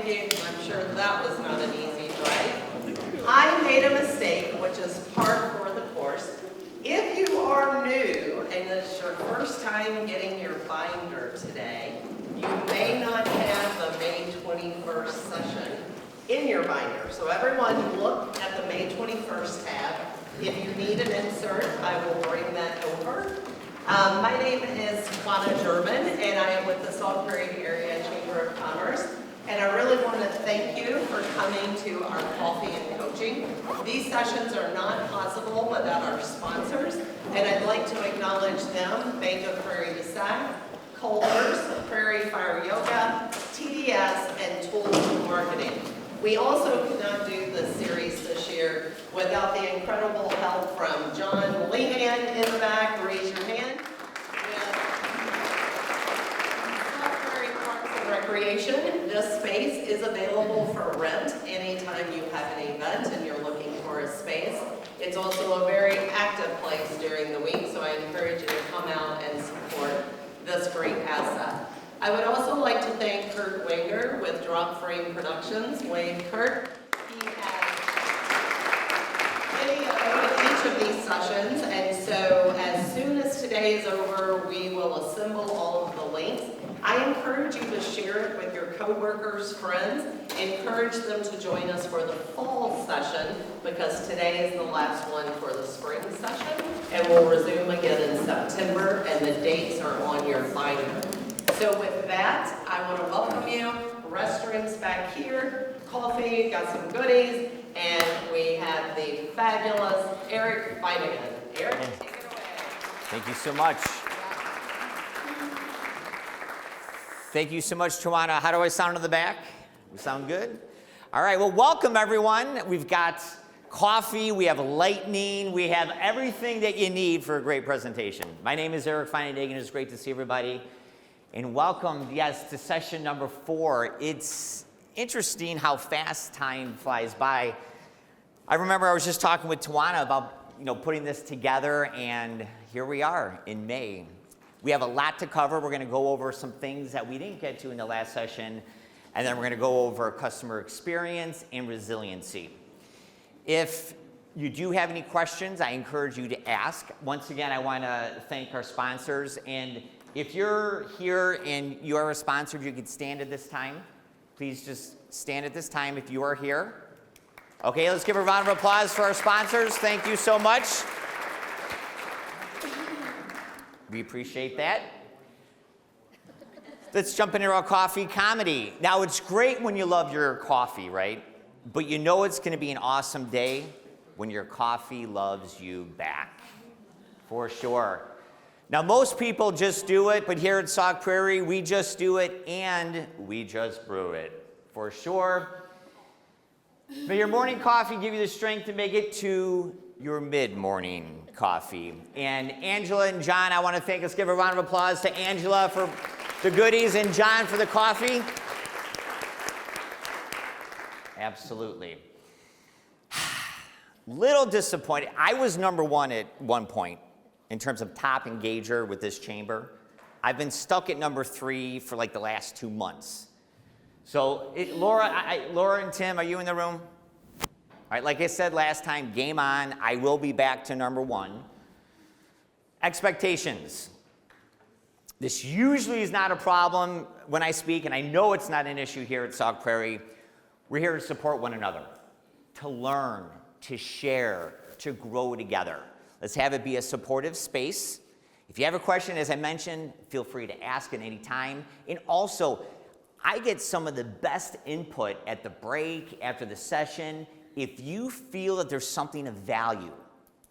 thinking, I'm sure that was not an easy drive. I made a mistake, which is par for the course. If you are new and it's your first time getting your binder today, you may not have the May 21st session in your binder. So everyone look at the May 21st tab. If you need an insert, I will bring that over. My name is Juana German, and I am with the Sauk Prairie Area Chamber of Commerce. And I really want to thank you for coming to our coffee and coaching. These sessions are not possible without our sponsors, and I'd like to acknowledge them: Bank of Prairie du Sac, Culver's, Prairie Fire Yoga, TEDx, and Tools Marketing. We also could not do the series this year without the incredible help from John Lehan in the back. Raise your hand. Recreation. This space is available for rent anytime you have an event and you're looking for a space. It's also a very active place during the week, so I encourage you to come out and support this great asset. I would also like to thank Kurt Wenger with Drop Frame Productions. Wayne Kurt, he has videoed each of these sessions, and so as soon as today is over, we will assemble all of the links. I encourage you to share it with your coworkers, friends. Encourage them to join us for the fall session, because today is the last one for the spring session, and we'll resume again in September, and the dates are on your binder. So with that, I want to welcome you. Restrooms back here, coffee, got some goodies, and we have the fabulous Eric Feinendegen. Eric, take it away. Thank you so much. Thank you so much, Tawana. How do I sound in the back? We sound good? All right, well, welcome everyone. We've got coffee, we have lightning, we have everything that you need for a great presentation. My name is Eric Feinendegen. It's great to see everybody. And welcome, yes, to session number 4. It's interesting how fast time flies by. I remember I was just talking with Tawana about, putting this together, and here we are in May. We have a lot to cover. We're going to go over some things that we didn't get to in the last session, and then we're going to go over customer experience and resiliency. If you do have any questions, I encourage you to ask. Once again, I want to thank our sponsors, and if you're here and you are a sponsor, if you could stand at this time. Please just stand at this time if you are here. Okay, let's give a round of applause for our sponsors. Thank you so much. We appreciate that. Let's jump into our coffee comedy. Now, it's great when you love your coffee, right? But you know it's going to be an awesome day when your coffee loves you back, for sure. Now, most people just do it, but here at Sauk Prairie, we just do it and we just brew it, for sure. May your morning coffee give you the strength to make it to your mid-morning coffee. And Angela and John, I want to thank. Let's give a round of applause to Angela for the goodies and John for the coffee. Absolutely. Little disappointed. I was number 1 at one point in terms of top engager with this chamber. I've been stuck at number 3 for like the last 2 months. So Laura and Tim, are you in the room? All right, like I said last time, game on. I will be back to number 1. Expectations. This usually is not a problem when I speak, and I know it's not an issue here at Sauk Prairie. We're here to support one another, to learn, to share, to grow together. Let's have it be a supportive space. If you have a question, as I mentioned, feel free to ask at any time. And also, I get some of the best input at the break, after the session. If you feel that there's something of value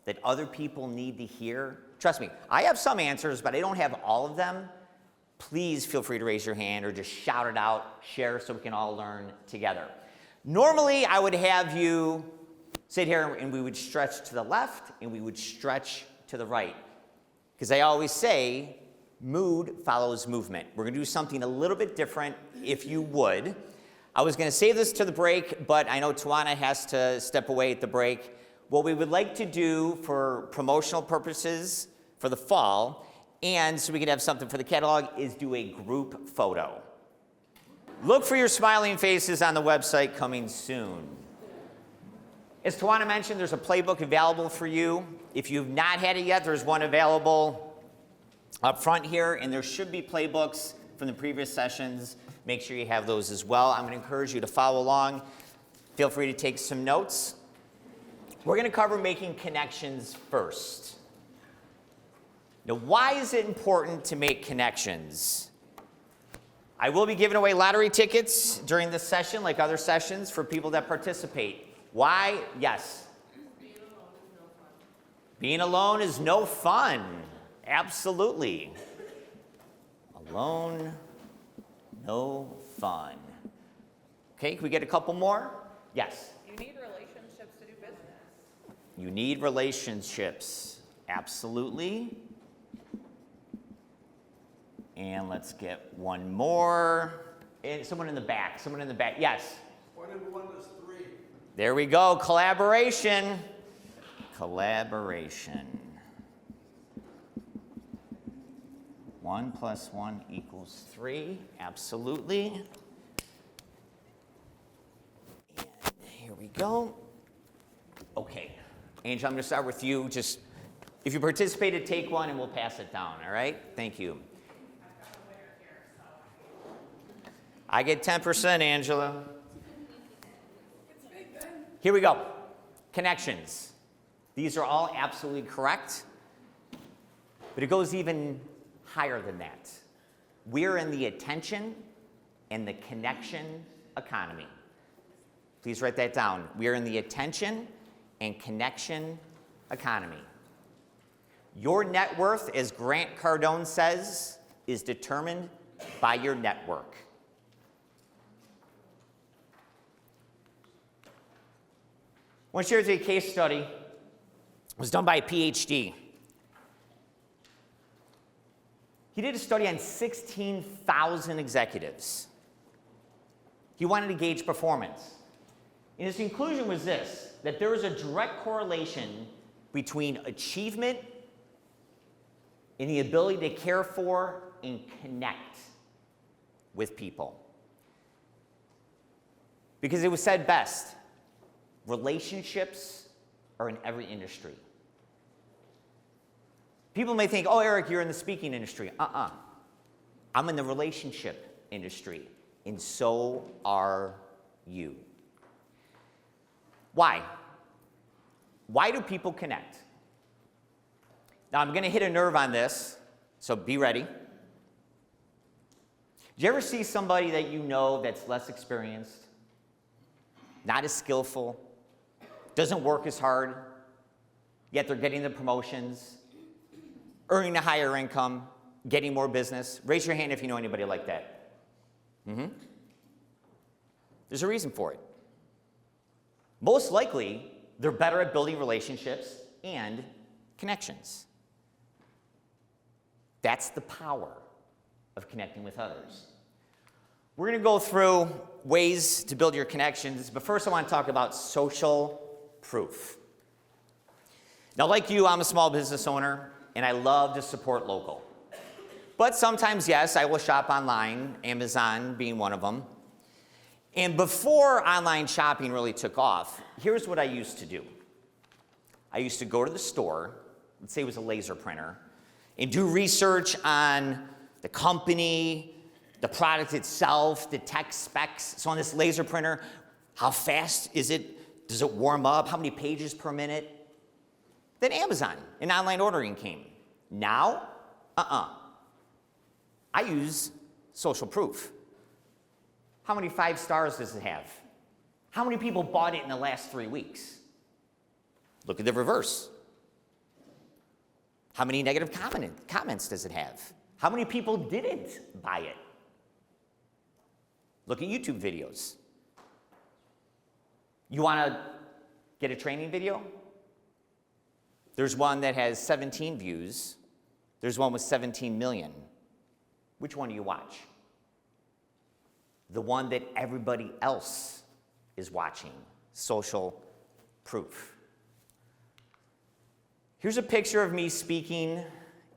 that other people need to hear, trust me, I have some answers, but I don't have all of them. Please feel free to raise your hand or just shout it out, share so we can all learn together. Normally, I would have you sit here and we would stretch to the left and we would stretch to the right. Because I always say, mood follows movement. We're going to do something a little bit different, if you would. I was going to save this to the break, but I know Tawana has to step away at the break. What we would like to do for promotional purposes for the fall, and so we could have something for the catalog, is do a group photo. Look for your smiling faces on the website coming soon. As Tawana mentioned, there's a playbook available for you. If you've not had it yet, there's one available up front here, and there should be playbooks from the previous sessions. Make sure you have those as well. I'm going to encourage you to follow along. Feel free to take some notes. We're going to cover making connections first. Now, why is it important to make connections? I will be giving away lottery tickets during this session, like other sessions, for people that participate. Why? Yes. Being alone is no fun. Absolutely. Alone, no fun. Okay, can we get a couple more? Yes. You need relationships to do business. You need relationships. Absolutely. And let's get one more. And someone in the back. Someone in the back. Yes. 1 and 1 is 3. There we go. Collaboration. Collaboration. 1 + 1 = 3. Absolutely. And here we go. Okay. Angel, I'm going to start with you. Just, if you participated, take one and we'll pass it down. All right? Thank you. I get 10%, Angela. Here we go. Connections. These are all absolutely correct, but it goes even higher than that. We're in the attention and the connection economy. Please write that down. We're in the attention and connection economy. Your net worth, as Grant Cardone says, is determined by your network. I want to share with you a case study. It was done by a PhD. He did a study on 16,000 executives. He wanted to gauge performance. And his conclusion was this, that there was a direct correlation between achievement and the ability to care for and connect with people. Because it was said best, relationships are in every industry. People may think, oh, Eric, you're in the speaking industry. I'm in the relationship industry, and so are you. Why? Why do people connect? Now, I'm going to hit a nerve on this, so be ready. Do you ever see somebody that you know that's less experienced, not as skillful, doesn't work as hard, yet they're getting the promotions, earning a higher income, getting more business? Raise your hand if you know anybody like that. There's a reason for it. Most likely, they're better at building relationships and connections. That's the power of connecting with others. We're going to go through ways to build your connections, but first I want to talk about social proof. Now, like you, I'm a small business owner, and I love to support local. But sometimes, yes, I will shop online, Amazon being one of them. And before online shopping really took off, here's what I used to do. I used to go to the store, let's say it was a laser printer, and do research on the company, the product itself, the tech specs. So on this laser printer, how fast is it? Does it warm up? How many pages per minute? Then Amazon and online ordering came. Now, I use social proof. How many 5 stars does it have? How many people bought it in the last 3 weeks? Look at the reverse. How many negative comments does it have? How many people didn't buy it? Look at YouTube videos. You want to get a training video? There's one that has 17 views. There's one with 17 million. Which one do you watch? The one that everybody else is watching. Social proof. Here's a picture of me speaking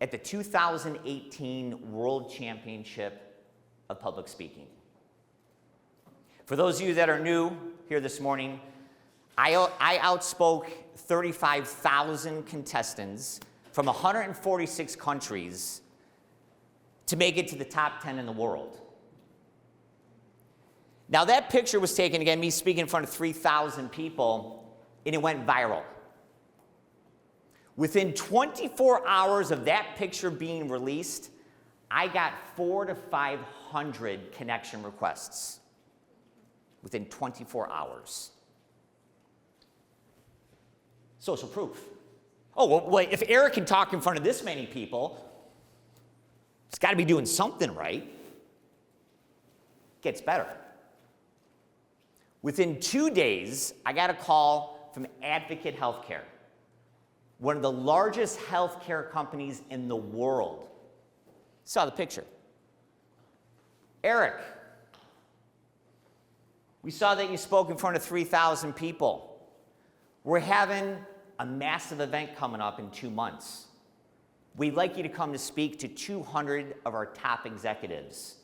at the 2018 World Championship of Public Speaking. For those of you that are new here this morning, I outspoke 35,000 contestants from 146 countries to make it to the top 10 in the world. Now that picture was taken, again, me speaking in front of 3,000 people, and it went viral. Within 24 hours of that picture being released, I got 400 to 500 connection requests within 24 hours. Social proof. Oh, well, if Eric can talk in front of this many people, he's got to be doing something right. Gets better. Within 2 days, I got a call from Advocate Healthcare, one of the largest healthcare companies in the world. Saw the picture. Eric, we saw that you spoke in front of 3,000 people. We're having a massive event coming up in 2 months. We'd like you to come to speak to 200 of our top executives.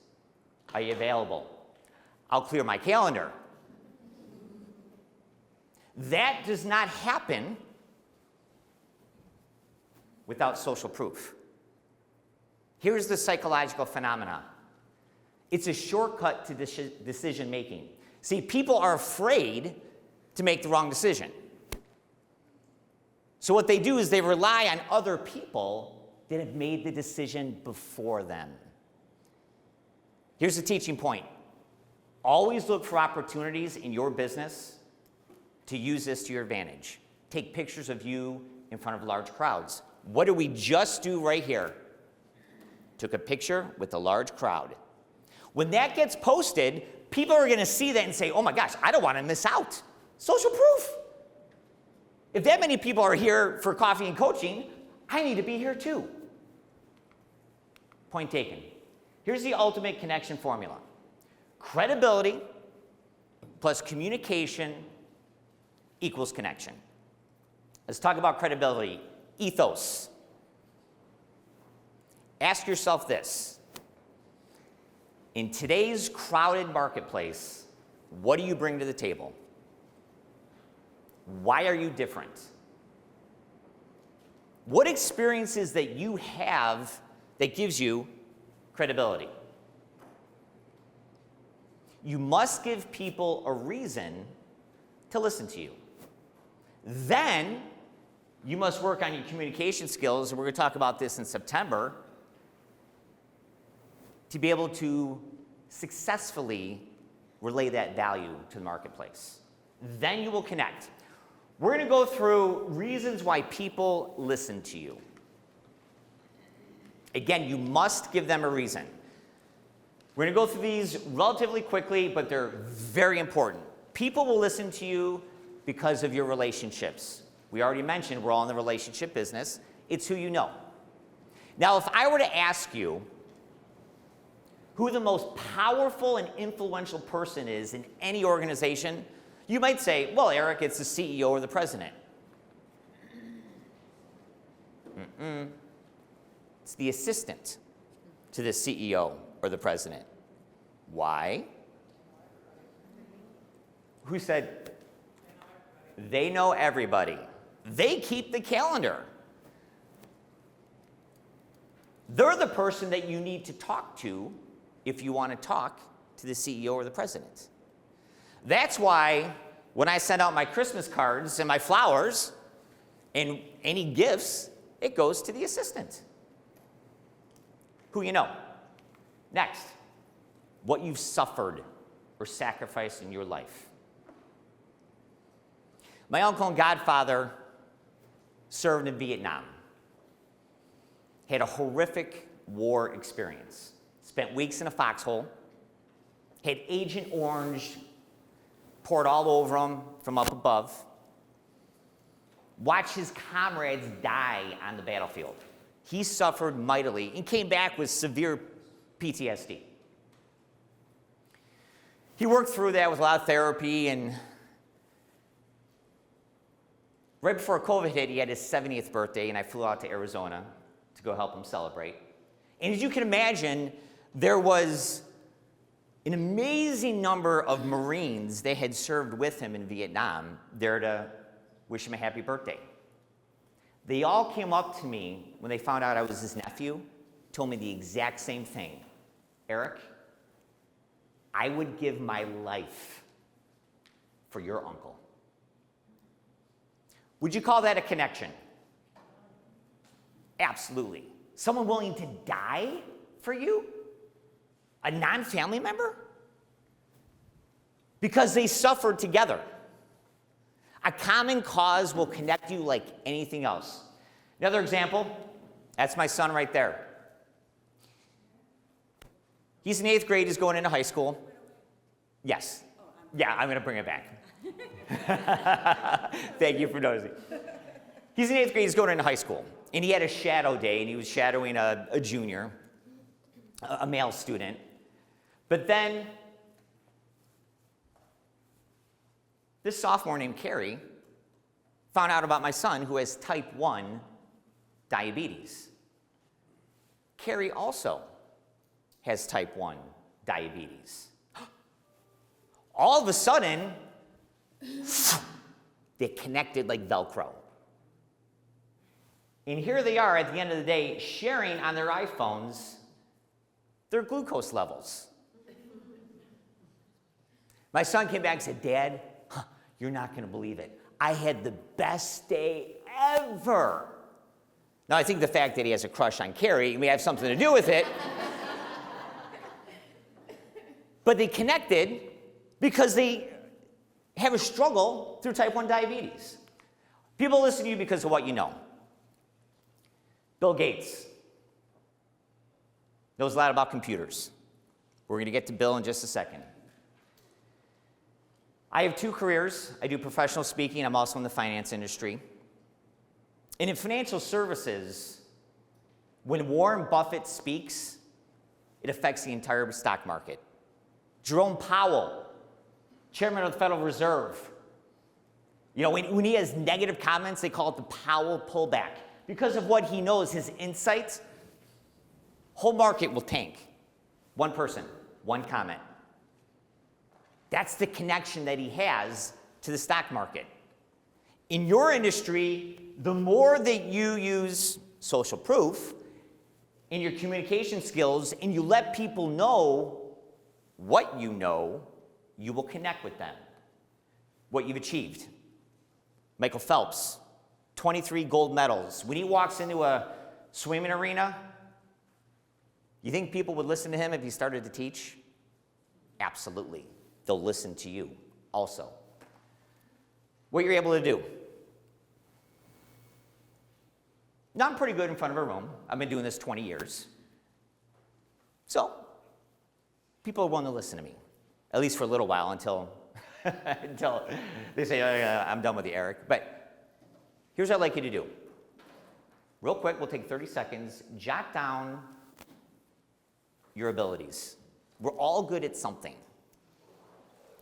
Are you available? I'll clear my calendar. That does not happen without social proof. Here's the psychological phenomena. It's a shortcut to decision making. See, people are afraid to make the wrong decision. So what they do is they rely on other people that have made the decision before them. Here's the teaching point. Always look for opportunities in your business to use this to your advantage. Take pictures of you in front of large crowds. What did we just do right here? Took a picture with a large crowd. When that gets posted, people are going to see that and say, oh my gosh, I don't want to miss out. Social proof. If that many people are here for coffee and coaching, I need to be here too. Point taken. Here's the ultimate connection formula. Credibility plus communication equals connection. Let's talk about credibility. Ethos. Ask yourself this. In today's crowded marketplace, what do you bring to the table? Why are you different? What experiences that you have that gives you credibility? You must give people a reason to listen to you. Then, you must work on your communication skills, and we're going to talk about this in September, to be able to successfully relay that value to the marketplace. Then you will connect. We're going to go through reasons why people listen to you. Again, you must give them a reason. We're going to go through these relatively quickly, but they're very important. People will listen to you because of your relationships. We already mentioned we're all in the relationship business. It's who you know. Now, if I were to ask you who the most powerful and influential person is in any organization, you might say, well, Eric, it's the CEO or the president. It's the assistant to the CEO or the president. Why? Who said? They know everybody. They keep the calendar. They're the person that you need to talk to if you want to talk to the CEO or the president. That's why when I send out my Christmas cards and my flowers and any gifts, it goes to the assistant. Who you know. Next, what you've suffered or sacrificed in your life. My uncle and godfather served in Vietnam. Had a horrific war experience. Spent weeks in a foxhole. Had Agent Orange poured all over him from up above. Watched his comrades die on the battlefield. He suffered mightily and came back with severe PTSD. He worked through that with a lot of therapy, and right before COVID hit, he had his 70th birthday, and I flew out to Arizona to go help him celebrate. And as you can imagine, there was an amazing number of Marines that had served with him in Vietnam there to wish him a happy birthday. They all came up to me when they found out I was his nephew, told me the exact same thing. Eric, I would give my life for your uncle. Would you call that a connection? Absolutely. Someone willing to die for you? A non-family member? Because they suffered together. A common cause will connect you like anything else. Another example, that's my son right there. He's in 8th grade, he's going into high school. Yes. Yeah, I'm going to bring it back. Thank you for noticing. He's in 8th grade, he's going into high school. And he had a shadow day, and he was shadowing a junior, a male student. But then, this sophomore named Carrie found out about my son who has type 1 diabetes. Carrie also has type 1 diabetes. All of a sudden, they connected like Velcro. And here they are at the end of the day sharing on their iPhones their glucose levels. My son came back and said, Dad, you're not going to believe it. I had the best day ever. Now, I think the fact that he has a crush on Carrie may have something to do with it. But they connected because they have a struggle through type 1 diabetes. People listen to you because of what you know. Bill Gates knows a lot about computers. We're going to get to Bill in just a second. I have 2 careers. I do professional speaking. I'm also in the finance industry. And in financial services, when Warren Buffett speaks, it affects the entire stock market. Jerome Powell, chairman of the Federal Reserve, when he has negative comments, they call it the Powell pullback. Because of what he knows, his insights, whole market will tank. One person, one comment. That's the connection that he has to the stock market. In your industry, the more that you use social proof in your communication skills and you let people know what you know, you will connect with them. What you've achieved. Michael Phelps, 23 gold medals. When he walks into a swimming arena, you think people would listen to him if he started to teach? Absolutely. They'll listen to you also. What you're able to do. Now, I'm pretty good in front of a room. I've been doing this 20 years. So, people are willing to listen to me, at least for a little while until they say, oh, I'm done with you, Eric. But here's what I'd like you to do. Real quick, we'll take 30 seconds. Jot down your abilities. We're all good at something.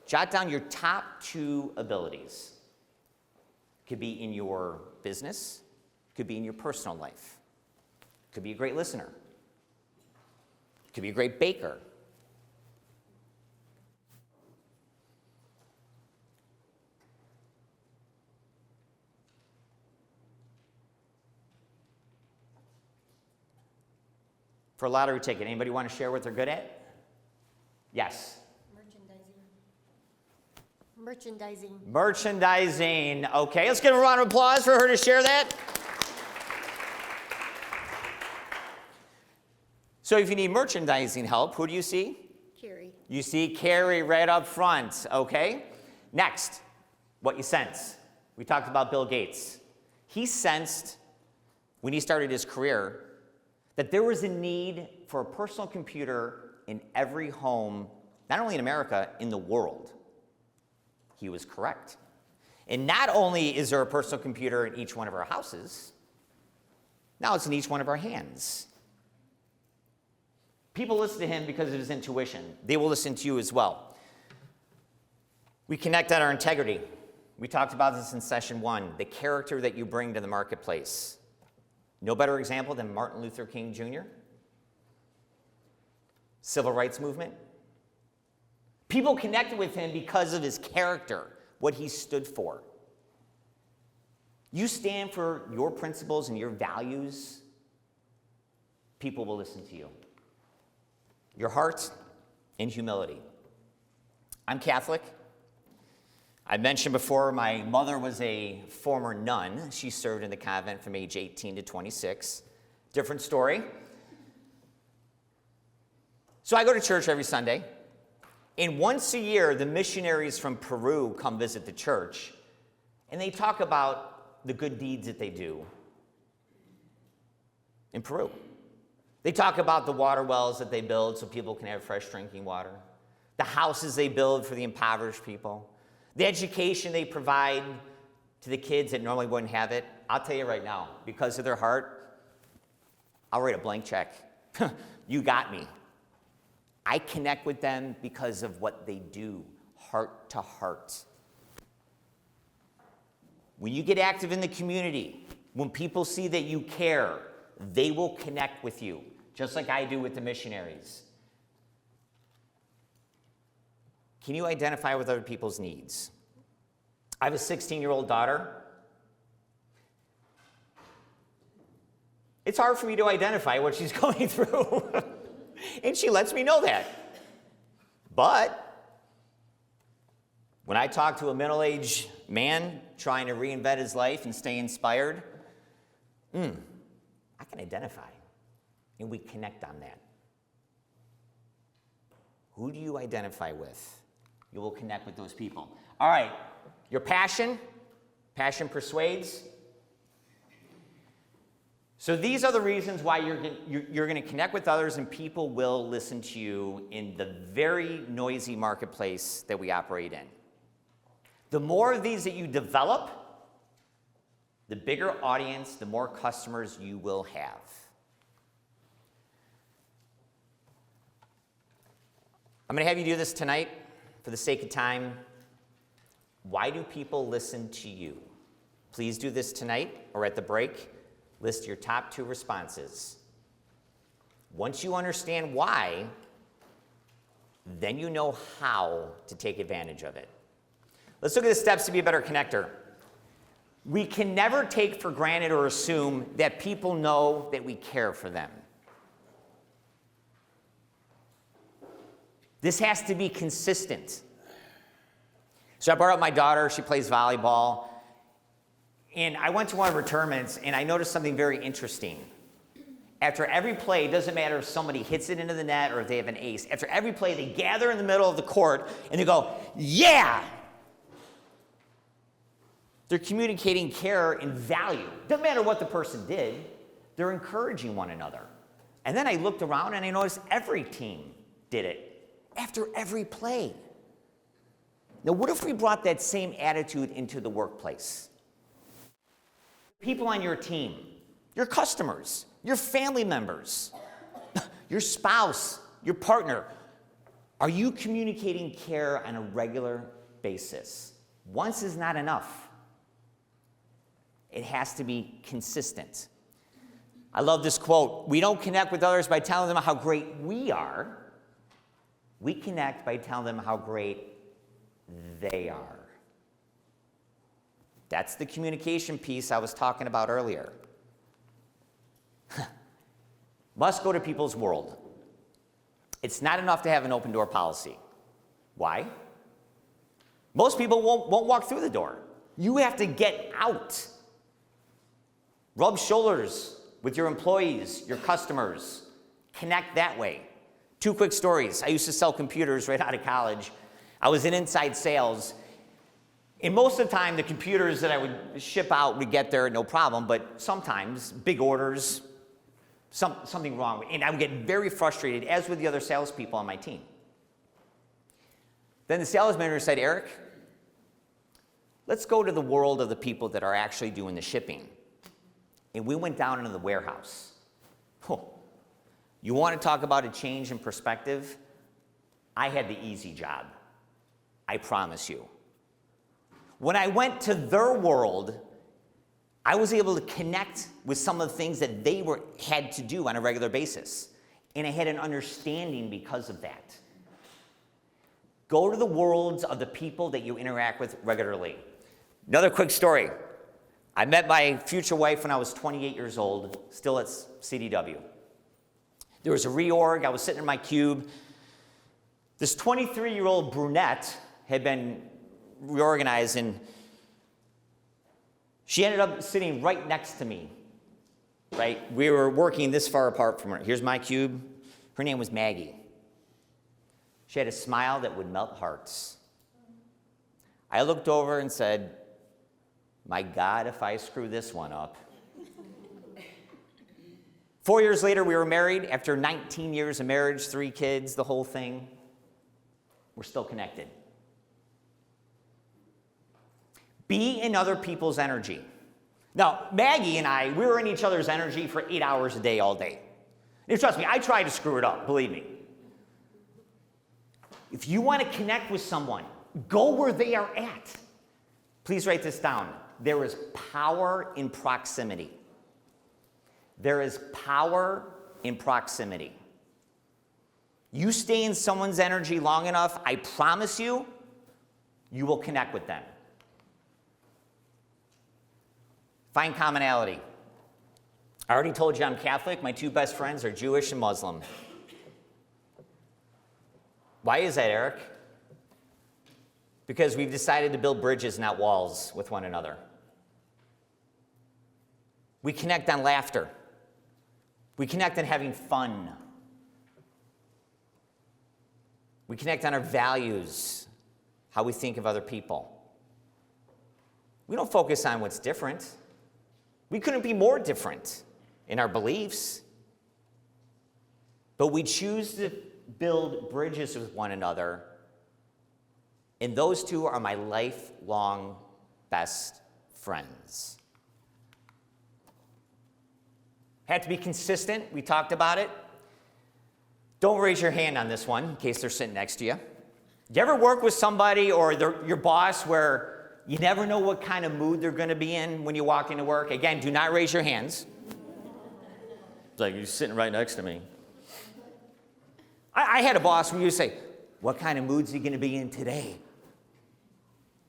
Jot down your top 2 abilities. Could be in your business. Could be in your personal life. Could be a great listener. Could be a great baker. For a lottery ticket, anybody want to share what they're good at? Yes. Merchandising. Okay, let's give a round of applause for her to share that. So if you need merchandising help, who do you see? Carrie. You see Carrie right up front, okay? Next, what you sense. We talked about Bill Gates. He sensed, when he started his career, that there was a need for a personal computer in every home, not only in America, in the world. He was correct. And not only is there a personal computer in each one of our houses, now it's in each one of our hands. People listen to him because of his intuition. They will listen to you as well. We connect on our integrity. We talked about this in session 1, the character that you bring to the marketplace. No better example than Martin Luther King Jr., Civil Rights Movement, People connected with him because of his character, what he stood for. You stand for your principles and your values, people will listen to you. Your heart and humility. I'm Catholic. I mentioned before my mother was a former nun. She served in the convent from age 18 to 26. Different story. So I go to church every Sunday. And once a year, the missionaries from Peru come visit the church. And they talk about the good deeds that they do in Peru. They talk about the water wells that they build so people can have fresh drinking water, the houses they build for the impoverished people, the education they provide to the kids that normally wouldn't have it. I'll tell you right now, because of their heart, I'll write a blank check. You got me. I connect with them because of what they do, heart to heart. When you get active in the community, when people see that you care, they will connect with you, just like I do with the missionaries. Can you identify with other people's needs? I have a 16-year-old daughter. It's hard for me to identify what she's going through, and she lets me know that. But when I talk to a middle-aged man trying to reinvent his life and stay inspired, I can identify, and we connect on that. Who do you identify with? You will connect with those people. All right, your passion persuades. So these are the reasons why you're going to connect with others, and people will listen to you in the very noisy marketplace that we operate in. The more of these that you develop, the bigger audience, the more customers you will have. I'm going to have you do this tonight for the sake of time. Why do people listen to you? Please do this tonight or at the break. List your top 2 responses. Once you understand why, then you know how to take advantage of it. Let's look at the steps to be a better connector. We can never take for granted or assume that people know that we care for them. This has to be consistent. So I brought up my daughter. She plays volleyball. And I went to one of her tournaments, and I noticed something very interesting. After every play, it doesn't matter if somebody hits it into the net or if they have an ace. After every play, they gather in the middle of the court, and they go, yeah! They're communicating care and value. Doesn't matter what the person did. They're encouraging one another. And then I looked around, and I noticed every team did it after every play. Now, what if we brought that same attitude into the workplace? People on your team, your customers, your family members, your spouse, your partner, are you communicating care on a regular basis? Once is not enough. It has to be consistent. I love this quote. We don't connect with others by telling them how great we are. We connect by telling them how great they are. That's the communication piece I was talking about earlier. Must go to people's world. It's not enough to have an open door policy. Why? Most people won't walk through the door. You have to get out. Rub shoulders with your employees, your customers. Connect that way. 2 quick stories. I used to sell computers right out of college. I was in inside sales. And most of the time, the computers that I would ship out would get there, no problem. But sometimes, big orders, something wrong. And I would get very frustrated, as would the other salespeople on my team. Then the sales manager said, Eric, let's go to the world of the people that are actually doing the shipping. And we went down into the warehouse. You want to talk about a change in perspective? I had the easy job. I promise you. When I went to their world, I was able to connect with some of the things that they had to do on a regular basis. And I had an understanding because of that. Go to the worlds of the people that you interact with regularly. Another quick story. I met my future wife when I was 28 years old, still at CDW. There was a reorg. I was sitting in my cube. This 23-year-old brunette had been reorganized, and she ended up sitting right next to me, right? We were working this far apart from her. Here's my cube. Her name was Maggie. She had a smile that would melt hearts. I looked over and said, my God, if I screw this one up. 4 years later, we were married. After 19 years of marriage, 3 kids, the whole thing, we're still connected. Be in other people's energy. Now, Maggie and I, we were in each other's energy for 8 hours a day, all day. And trust me, I tried to screw it up, believe me. If you want to connect with someone, go where they are at. Please write this down. There is power in proximity. There is power in proximity. You stay in someone's energy long enough, I promise you, you will connect with them. Find commonality. I already told you I'm Catholic. My 2 best friends are Jewish and Muslim. Why is that, Eric? Because we've decided to build bridges, not walls, with one another. We connect on laughter. We connect on having fun. We connect on our values, how we think of other people. We don't focus on what's different. We couldn't be more different in our beliefs. But we choose to build bridges with one another. And those 2 are my lifelong best friends. Had to be consistent. We talked about it. Don't raise your hand on this one in case they're sitting next to you. Do you ever work with somebody or your boss where you never know what kind of mood they're going to be in when you walk into work? Again, do not raise your hands. It's like you're sitting right next to me. I had a boss where you say, what kind of mood is he going to be in today?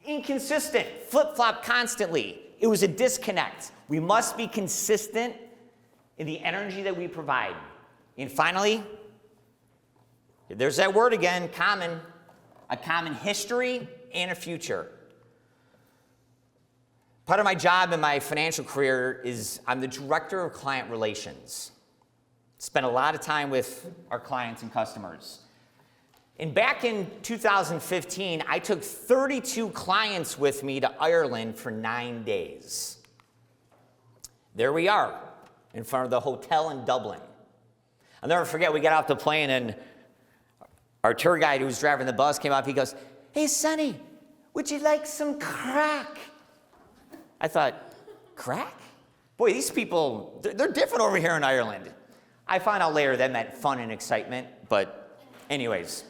Inconsistent, flip-flop constantly. It was a disconnect. We must be consistent in the energy that we provide. And finally, there's that word again, common. A common history and a future. Part of my job in my financial career is I'm the director of client relations. Spent a lot of time with our clients and customers. And back in 2015, I took 32 clients with me to Ireland for 9 days. There we are, in front of the hotel in Dublin. I'll never forget, we got off the plane and our tour guide who was driving the bus came up, he goes, hey, Sonny, would you like some crack? I thought, crack? Boy, these people, they're different over here in Ireland. I found out later that meant fun and excitement, but anyways.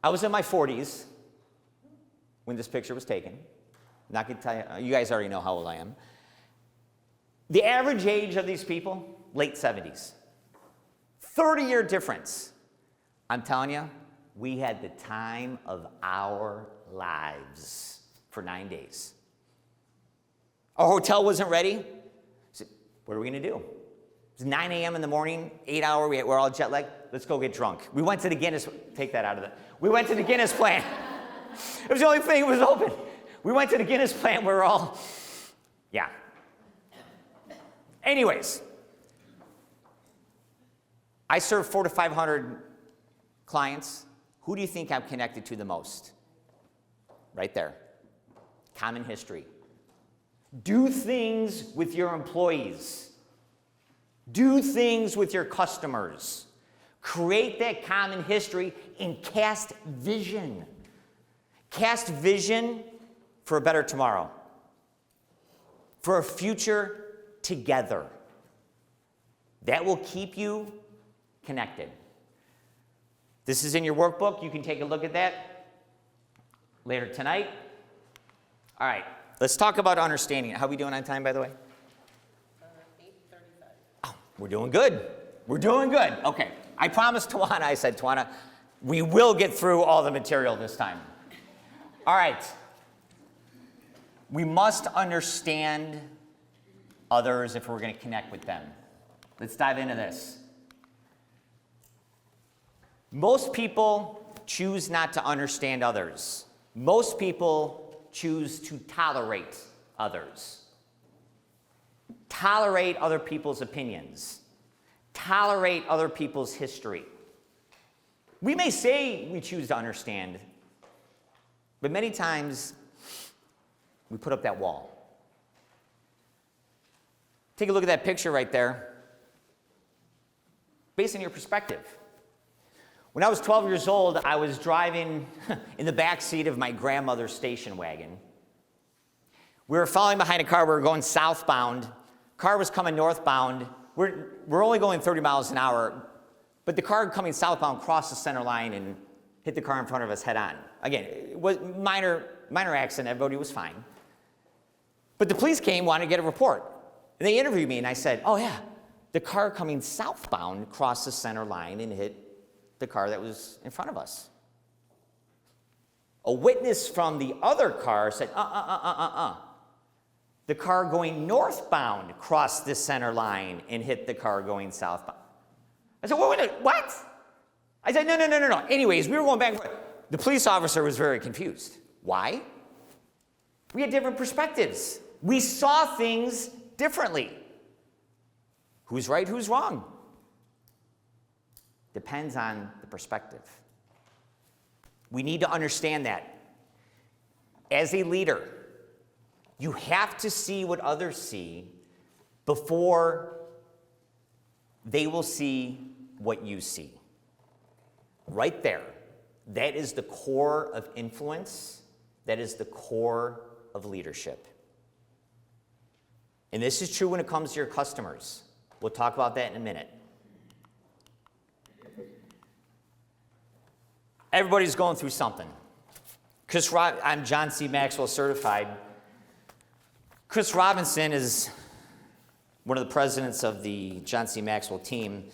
I was in my 40s when this picture was taken. Not gonna tell you, you guys already know how old I am. The average age of these people, late 70s. 30-year difference. I'm telling you, we had the time of our lives for 9 days. Our hotel wasn't ready. So what are we going to do? It's 9 a.m. in the morning, 8 hour, we're all jet lagged. Let's go get drunk. We went to the Guinness, take that out of it. We went to the Guinness plant. It was the only thing that was open. We went to the Guinness plant, we were all, yeah. Anyways, I serve 400 to 500 clients. Who do you think I'm connected to the most? Right there. Common history. Do things with your employees. Do things with your customers. Create that common history and cast vision. Cast vision for a better tomorrow. For a future together. That will keep you connected. This is in your workbook. You can take a look at that later tonight. All right, let's talk about understanding. How are we doing on time, by the way? 8:35. Oh, we're doing good. We're doing good. Okay. I promised Tawana, I said, Tawana, we will get through all the material this time. All right. We must understand others if we're going to connect with them. Let's dive into this. Most people choose not to understand others. Most people choose to tolerate others. Tolerate other people's opinions. Tolerate other people's history. We may say we choose to understand, but many times we put up that wall. Take a look at that picture right there. Based on your perspective. When I was 12 years old, I was driving in the back seat of my grandmother's station wagon. We were following behind a car. We were going southbound. Car was coming northbound. We're only going 30 miles an hour, but the car coming southbound crossed the center line and hit the car in front of us head on. Again, it was minor accident. Everybody was fine. But the police came, wanted to get a report. And they interviewed me, and I said, oh yeah, the car coming southbound crossed the center line and hit the car that was in front of us. A witness from the other car said, The car going northbound crossed the center line and hit the car going southbound. I said, wait, what? I said, no. Anyways, we were going back and forth. The police officer was very confused. Why? We had different perspectives. We saw things differently. Who's right, who's wrong? Depends on the perspective. We need to understand that. As a leader, you have to see what others see before they will see what you see. Right there. That is the core of influence. That is the core of leadership. And this is true when it comes to your customers. We'll talk about that in a minute. Everybody's going through something. I'm John C. Maxwell certified. Chris Robinson is one of the presidents of the John C. Maxwell team,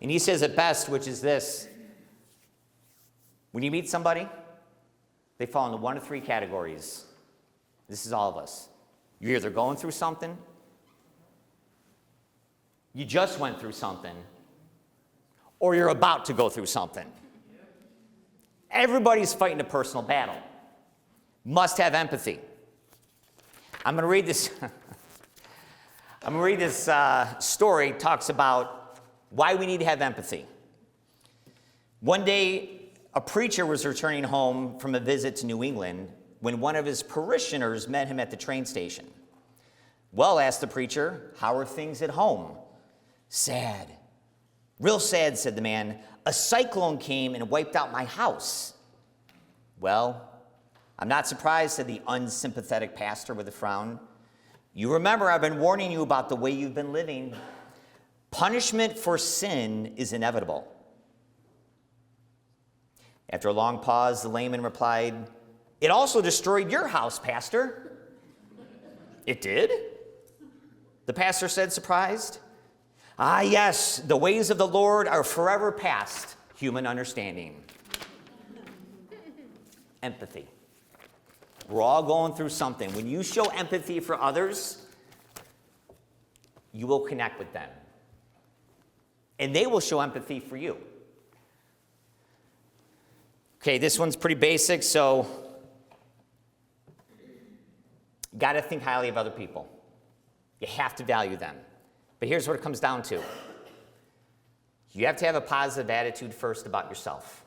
and he says it best, which is this. When you meet somebody, they fall into one of three categories. This is all of us. You're either going through something, you just went through something, or you're about to go through something. Everybody's fighting a personal battle. Must have empathy. I'm going to read this. Story. Talks about why we need to have empathy. One day, a preacher was returning home from a visit to New England when one of his parishioners met him at the train station. Well, asked the preacher, how are things at home? Sad. Real sad, said the man. A cyclone came and wiped out my house. Well, I'm not surprised, said the unsympathetic pastor with a frown. You remember, I've been warning you about the way you've been living. Punishment for sin is inevitable. After a long pause, the layman replied, it also destroyed your house, pastor. It did? The pastor said, surprised. Ah, yes, the ways of the Lord are forever past human understanding. Empathy. We're all going through something. When you show empathy for others, you will connect with them. And they will show empathy for you. Okay, this one's pretty basic, so you got to think highly of other people. You have to value them. But here's what it comes down to. You have to have a positive attitude first about yourself.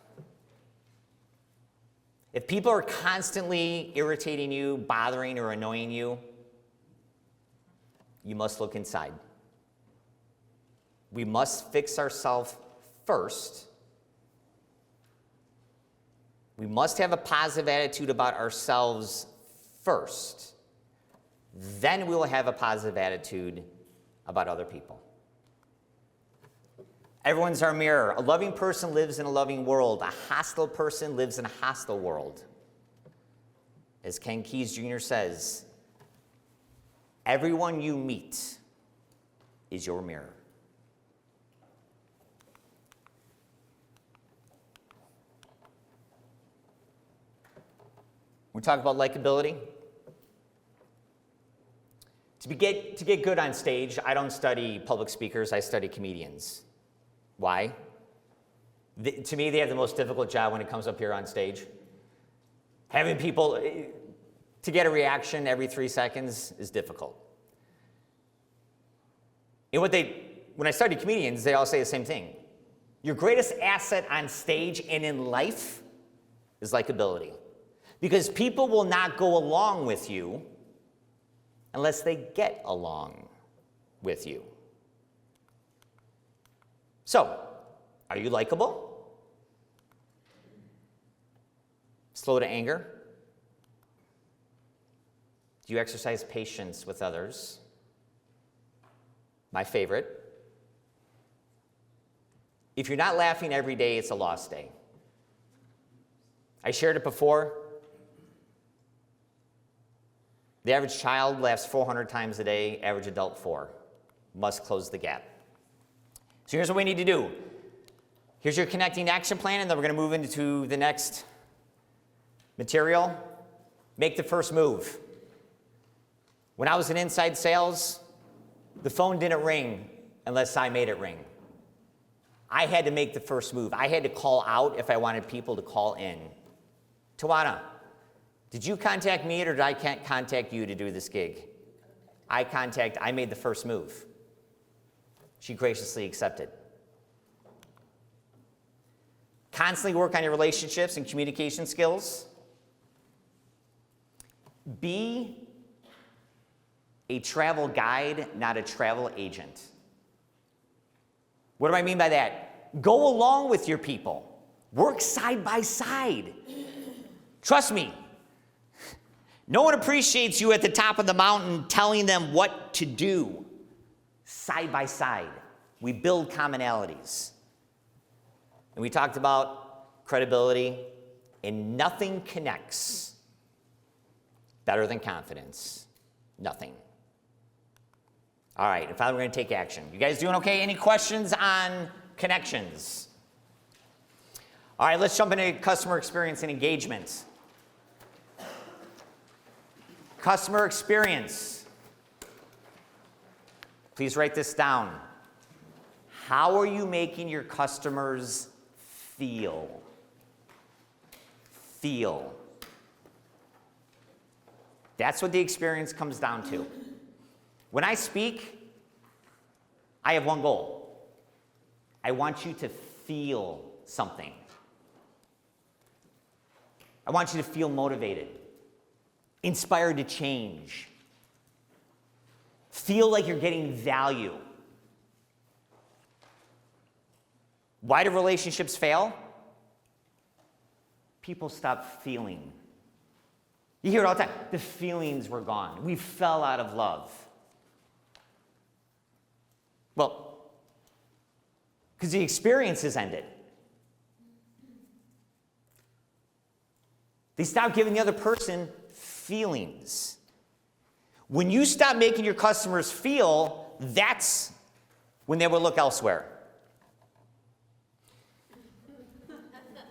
If people are constantly irritating you, bothering or annoying you, you must look inside. We must fix ourselves first. We must have a positive attitude about ourselves first. Then we will have a positive attitude about other people. Everyone's our mirror. A loving person lives in a loving world. A hostile person lives in a hostile world. As Ken Keyes Jr. says, everyone you meet is your mirror. We talk about likability. To get good on stage, I don't study public speakers, I study comedians. Why? To me, they have the most difficult job when it comes up here on stage. Having people, to get a reaction every 3 seconds is difficult. And when I study comedians, they all say the same thing. Your greatest asset on stage and in life is likability. Because people will not go along with you unless they get along with you. So, are you likable? Slow to anger? Do you exercise patience with others? My favorite. If you're not laughing every day, it's a lost day. I shared it before. The average child laughs 400 times a day, average adult 4. Must close the gap. So here's what we need to do. Here's your connecting action plan, and then we're going to move into the next material. Make the first move. When I was in inside sales, the phone didn't ring unless I made it ring. I had to make the first move. I had to call out if I wanted people to call in. Tawana, did you contact me or did I contact you to do this gig? I made the first move. She graciously accepted. Constantly work on your relationships and communication skills. Be a travel guide, not a travel agent. What do I mean by that? Go along with your people. Work side by side. Trust me, no one appreciates you at the top of the mountain telling them what to do. Side by side, we build commonalities. And we talked about credibility, and nothing connects better than confidence. Nothing. All right, and finally, we're going to take action. You guys doing okay? Any questions on connections? All right, let's jump into customer experience and engagement. Customer experience. Please write this down. How are you making your customers feel? Feel. That's what the experience comes down to. When I speak, I have one goal. I want you to feel something. I want you to feel motivated, inspired to change. Feel like you're getting value. Why do relationships fail? People stop feeling. You hear it all the time. The feelings were gone. We fell out of love. Well, because the experience has ended. They stop giving the other person feelings. When you stop making your customers feel, that's when they will look elsewhere.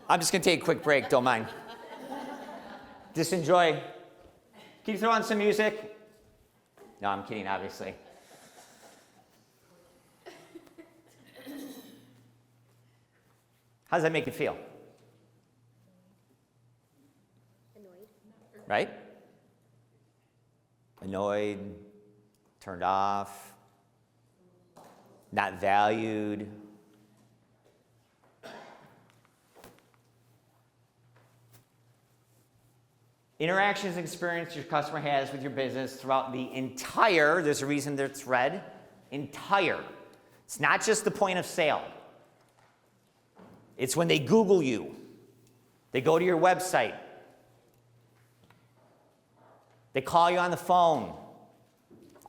I'm just going to take a quick break, don't mind. Just enjoy. Can you throw on some music? No, I'm kidding, obviously. How does that make you feel? Annoyed. Right? Annoyed, turned off, not valued. Interactions and experience your customer has with your business throughout the entire, there's a reason that it's red, entire. It's not just the point of sale. It's when they Google you. They go to your website. They call you on the phone.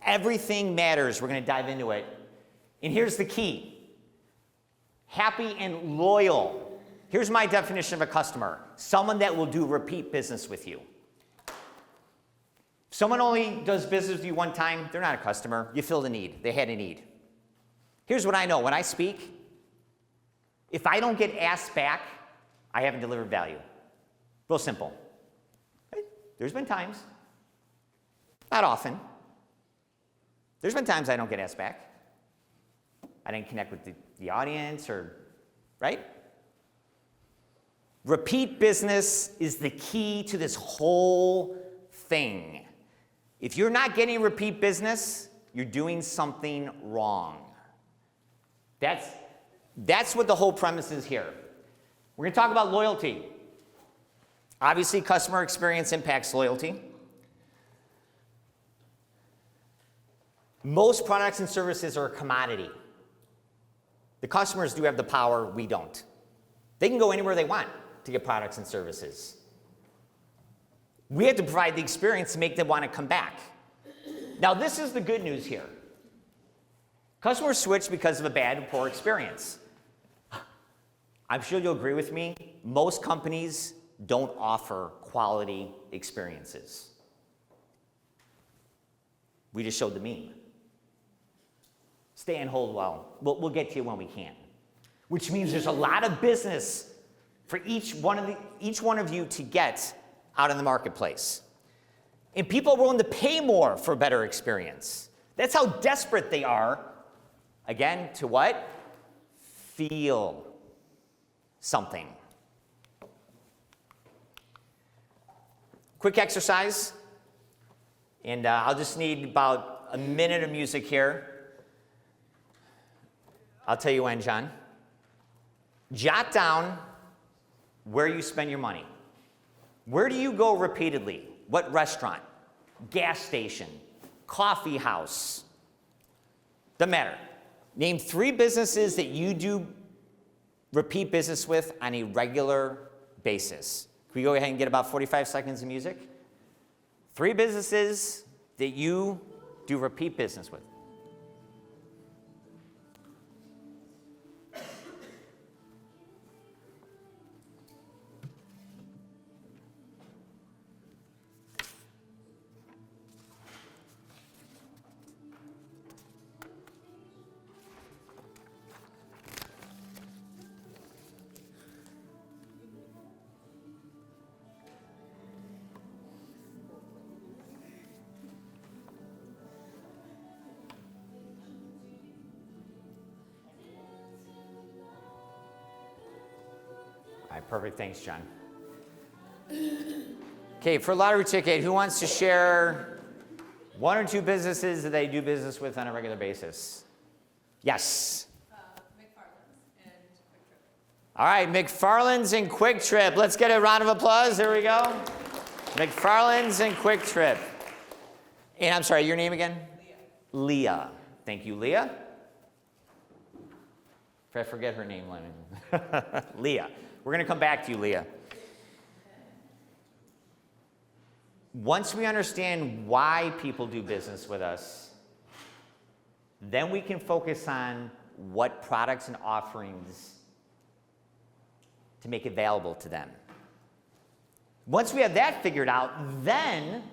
Everything matters. We're going to dive into it. And here's the key. Happy and loyal. Here's my definition of a customer. Someone that will do repeat business with you. If someone only does business with you one time, they're not a customer. You fill the need. They had a need. Here's what I know. When I speak, if I don't get asked back, I haven't delivered value. Real simple. Right? There's been times, not often. There's been times I don't get asked back. I didn't connect with the audience or, right? Repeat business is the key to this whole thing. If you're not getting repeat business, you're doing something wrong. That's what the whole premise is here. We're going to talk about loyalty. Obviously, customer experience impacts loyalty. Most products and services are a commodity. The customers do have the power, we don't. They can go anywhere they want to get products and services. We have to provide the experience to make them want to come back. Now, this is the good news here. Customers switch because of a bad or poor experience. I'm sure you'll agree with me, most companies don't offer quality experiences. We just showed the meme. Stay and hold well. We'll get to you when we can. Which means there's a lot of business for each one of you to get out in the marketplace. And people are willing to pay more for a better experience. That's how desperate they are, again, to what? Feel something. Quick exercise, and I'll just need about a minute of music here. I'll tell you when, John. Jot down where you spend your money. Where do you go repeatedly? What restaurant? Gas station? Coffee house? Doesn't matter. Name 3 businesses that you do repeat business with on a regular basis. Can we go ahead and get about 45 seconds of music? 3 businesses that you do repeat business with. All right, perfect. Thanks, John. Okay, for a lottery ticket, who wants to share 1 or 2 businesses that they do business with on a regular basis? Yes. McFarland's and Quick Trip. All right, McFarland's and Quick Trip. Let's get a round of applause. There we go. McFarland's and Quick Trip. And I'm sorry, your name again? Leah. Leah. Thank you, Leah. If I forget her name, Lennon. Leah. We're going to come back to you, Leah. Once we understand why people do business with us, then we can focus on what products and offerings to make available to them. Once we have that figured out, then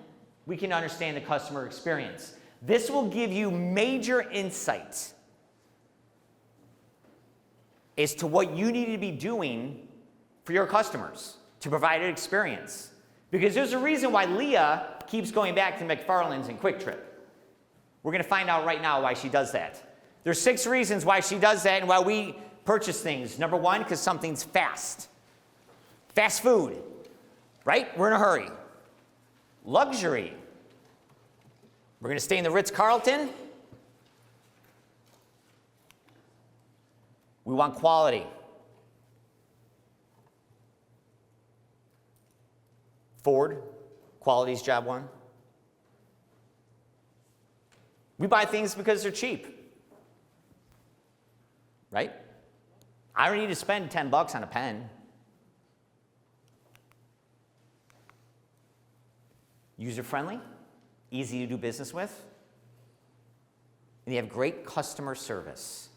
we can understand the customer experience. This will give you major insight as to what you need to be doing for your customers to provide an experience. Because there's a reason why Leah keeps going back to McFarland's and Quick Trip. We're going to find out right now why she does that. There's 6 reasons why she does that and why we purchase things. Number 1, because something's fast. Fast food, right? We're in a hurry. Luxury. We're going to stay in the Ritz-Carlton. We want quality. Ford, quality's job 1. We buy things because they're cheap, right? I don't need to spend $10 on a pen. User-friendly, easy to do business with, and you have great customer service.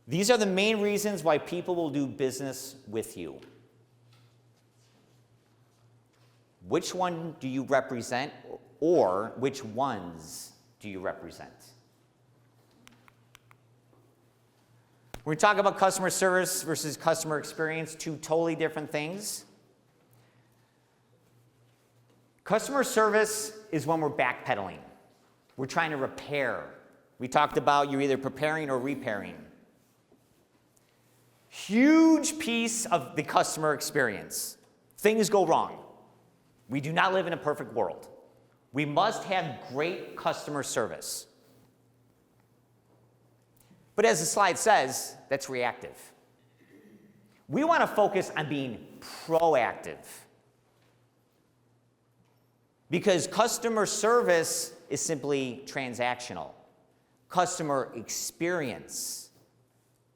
These are the main reasons why people will do business with you. Which one do you represent, or which ones do you represent? When we talk about customer service versus customer experience, 2 totally different things. Customer service is when we're backpedaling. We're trying to repair. We talked about you're either preparing or repairing. Huge piece of the customer experience. Things go wrong. We do not live in a perfect world. We must have great customer service. But as the slide says, that's reactive. We want to focus on being proactive. Because customer service is simply transactional. Customer experience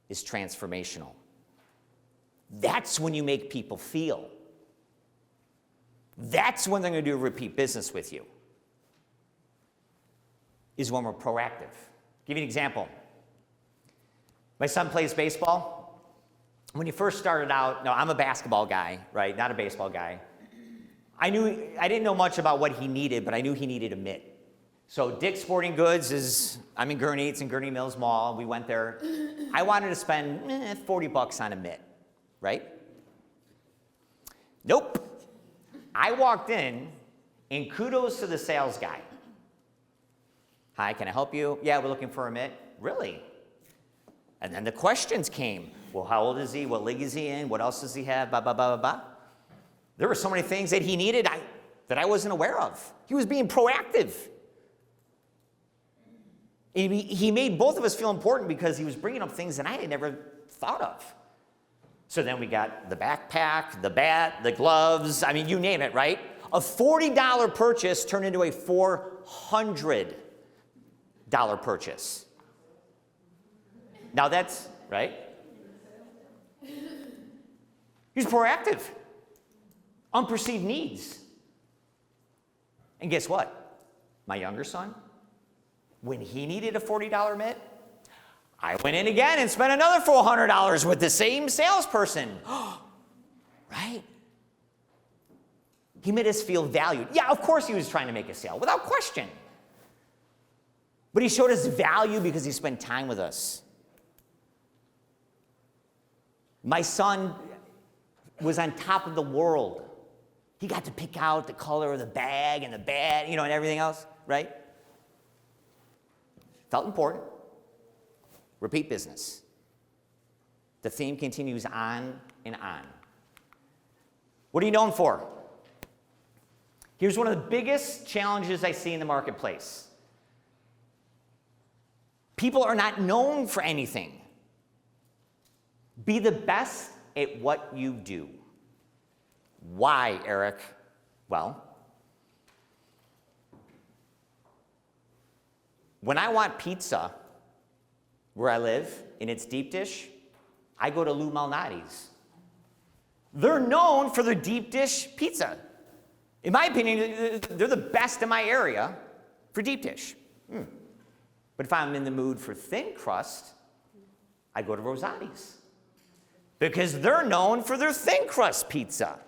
is transformational. That's when you make people feel. That's when they're going to do repeat business with you, is when we're proactive. Give you an example. My son plays baseball. When he first started out, no, I'm a basketball guy, right? Not a baseball guy. I didn't know much about what he needed, but I knew he needed a mitt. So Dick's Sporting Goods I'm in Gurney, it's in Gurney Mills Mall. We went there. I wanted to spend $40 on a mitt, right? Nope. I walked in, and kudos to the sales guy. Hi, can I help you? Yeah, we're looking for a mitt. Really? And then the questions came. Well, how old is he? What league is he in? What else does he have? Blah, blah, blah, blah, blah. There were so many things that he needed that I wasn't aware of. He was being proactive. He made both of us feel important because he was bringing up things that I had never thought of. So then we got the backpack, the bat, the gloves, I mean, you name it, right? A $40 purchase turned into a $400 purchase. Now that's, right? He's proactive. Unperceived needs. And guess what? My younger son, when he needed a $40 mitt, I went in again and spent another $400 with the same salesperson. Right? He made us feel valued. Yeah, of course he was trying to make a sale, without question. But he showed us value because he spent time with us. My son was on top of the world. He got to pick out the color of the bag and the bat, and everything else, right? Felt important. Repeat business. The theme continues on and on. What are you known for? Here's one of the biggest challenges I see in the marketplace. People are not known for anything. Be the best at what you do. Why, Eric? Well, when I want pizza where I live, and it's deep dish, I go to Lou Malnati's. They're known for their deep dish pizza. In my opinion, they're the best in my area for deep dish. But if I'm in the mood for thin crust, I go to Rosati's. Because they're known for their thin crust pizza.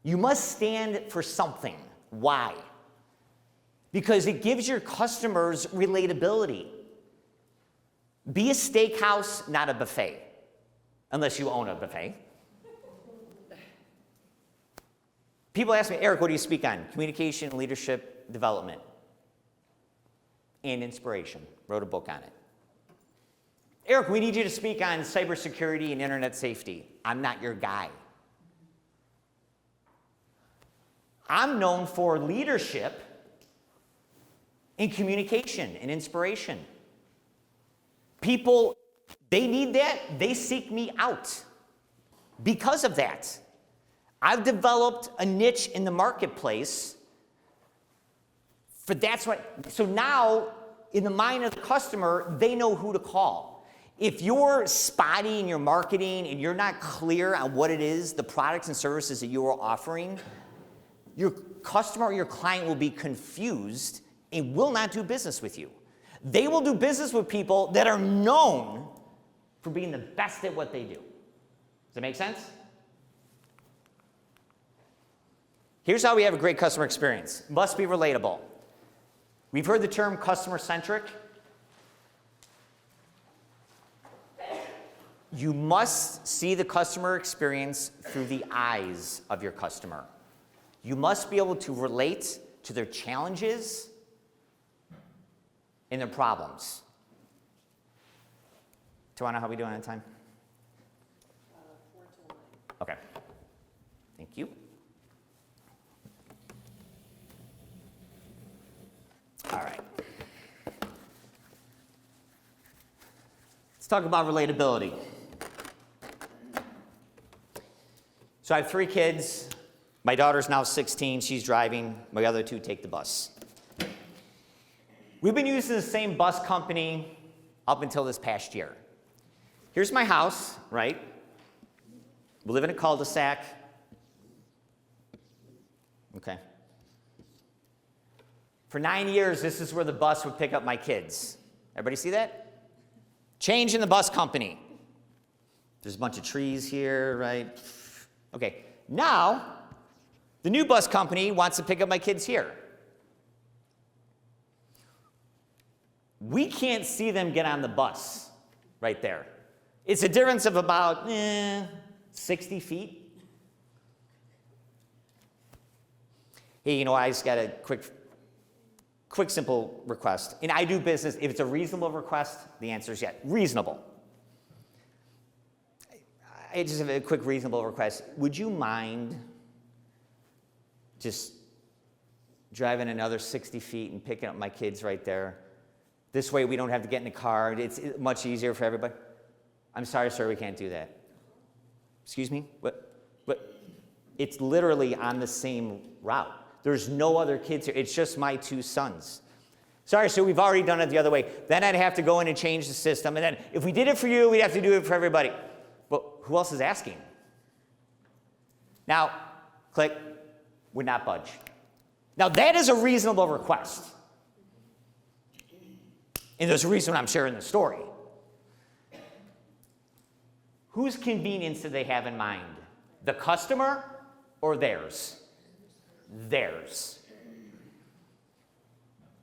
You must stand for something. Why? Because it gives your customers relatability. Be a steakhouse, not a buffet. Unless you own a buffet. People ask me, Eric, what do you speak on? Communication, leadership, development, and inspiration. Wrote a book on it. Eric, we need you to speak on cybersecurity and internet safety. I'm not your guy. I'm known for leadership and communication and inspiration. People, they need that. They seek me out. Because of that, I've developed a niche in the marketplace for so now, in the mind of the customer, they know who to call. If you're spotty in your marketing and you're not clear on what it is, the products and services that you are offering, your customer or your client will be confused and will not do business with you. They will do business with people that are known for being the best at what they do. Does that make sense? Here's how we have a great customer experience. Must be relatable. We've heard the term customer-centric. You must see the customer experience through the eyes of your customer. You must be able to relate to their challenges and their problems. Tawana, how are we doing on time? 4 till 9. Okay. Thank you. All right. Let's talk about relatability. So I have 3 kids. My daughter's now 16. She's driving. My other 2 take the bus. We've been using the same bus company up until this past year. Here's my house, right? We live in a cul-de-sac. Okay. For 9 years, this is where the bus would pick up my kids. Everybody see that? Change in the bus company. There's a bunch of trees here, right? Okay. Now, the new bus company wants to pick up my kids here. We can't see them get on the bus right there. It's a difference of about 60 feet. Hey, you know, I just got a quick, simple request. And I do business. If it's a reasonable request, the answer is yes. Reasonable. I just have a quick, reasonable request. Would you mind just driving another 60 feet and picking up my kids right there? This way we don't have to get in the car. It's much easier for everybody. I'm sorry, sir, we can't do that. Excuse me? What? It's literally on the same route. There's no other kids here. It's just my 2 sons. Sorry, sir, we've already done it the other way. Then I'd have to go in and change the system. And then if we did it for you, we'd have to do it for everybody. But who else is asking? Now, click, would not budge. Now, that is a reasonable request. And there's a reason I'm sharing the story. Whose convenience do they have in mind? The customer or theirs? Theirs.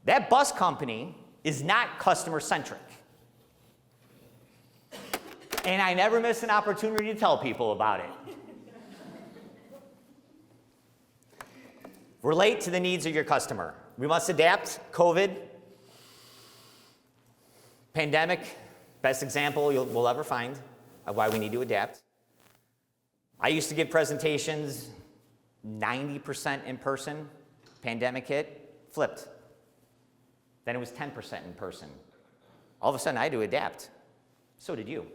That bus company is not customer-centric. And I never miss an opportunity to tell people about it. Relate to the needs of your customer. We must adapt. COVID, pandemic, best example we'll ever find of why we need to adapt. I used to give presentations 90% in person. Pandemic hit, flipped. Then it was 10% in person. All of a sudden, I had to adapt. So did you.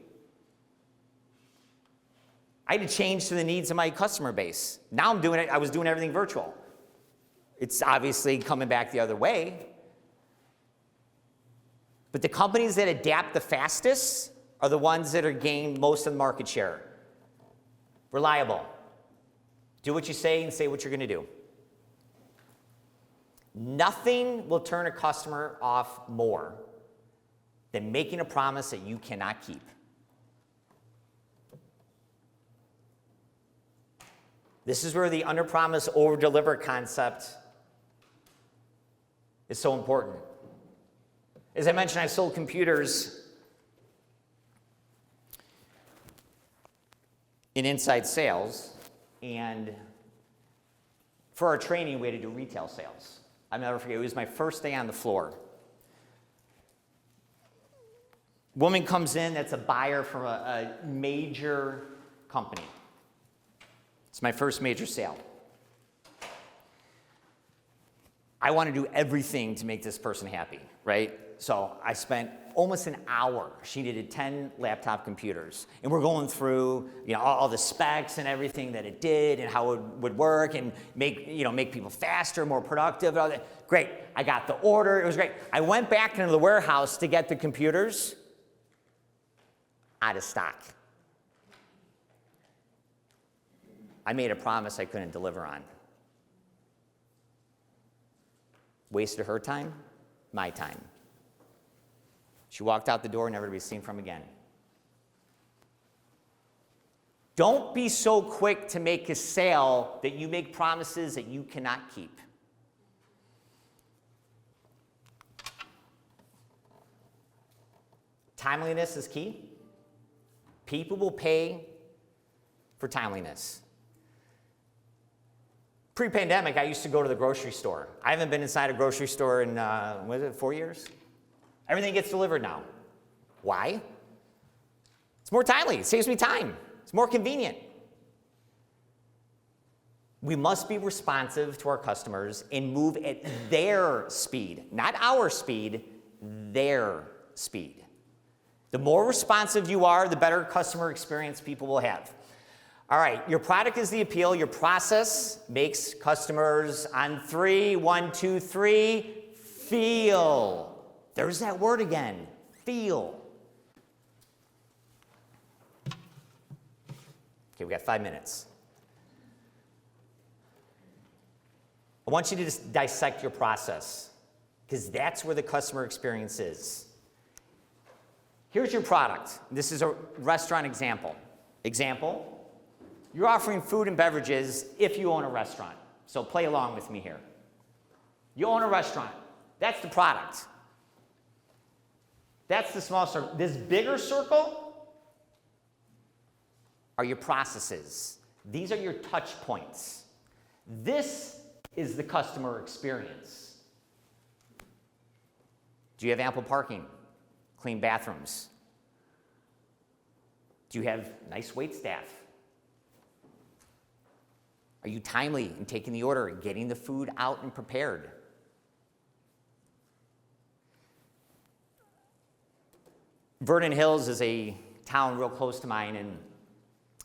I had to change to the needs of my customer base. Now I'm doing it, I was doing everything virtual. It's obviously coming back the other way. But the companies that adapt the fastest are the ones that are gaining most of the market share. Reliable. Do what you say and say what you're going to do. Nothing will turn a customer off more than making a promise that you cannot keep. This is where the under-promise, over-deliver concept is so important. As I mentioned, I sold computers in inside sales, and for our training, we had to do retail sales. I'll never forget, it was my first day on the floor. Woman comes in that's a buyer from a major company. It's my first major sale. I want to do everything to make this person happy, right? So I spent almost an hour. She needed 10 laptop computers. And we're going through, all the specs and everything that it did and how it would work and make people faster, more productive. And all that. Great. I got the order. It was great. I went back into the warehouse to get the computers. Out of stock. I made a promise I couldn't deliver on. Wasted her time, my time. She walked out the door, never to be seen from again. Don't be so quick to make a sale that you make promises that you cannot keep. Timeliness is key. People will pay for timeliness. Pre-pandemic, I used to go to the grocery store. I haven't been inside a grocery store in, 4 years? Everything gets delivered now. Why? It's more timely. It saves me time. It's more convenient. We must be responsive to our customers and move at their speed, not our speed, their speed. The more responsive you are, the better customer experience people will have. All right, your product is the appeal. Your process makes customers on 3, 1, 2, 3, feel. There's that word again, feel. Okay, we got 5 minutes. I want you to just dissect your process, because that's where the customer experience is. Here's your product. This is a restaurant example. You're offering food and beverages if you own a restaurant. So play along with me here. You own a restaurant. That's the product. That's the small circle. This bigger circle are your processes. These are your touch points. This is the customer experience. Do you have ample parking? Clean bathrooms? Do you have nice wait staff? Are you timely in taking the order and getting the food out and prepared? Vernon Hills is a town real close to mine, and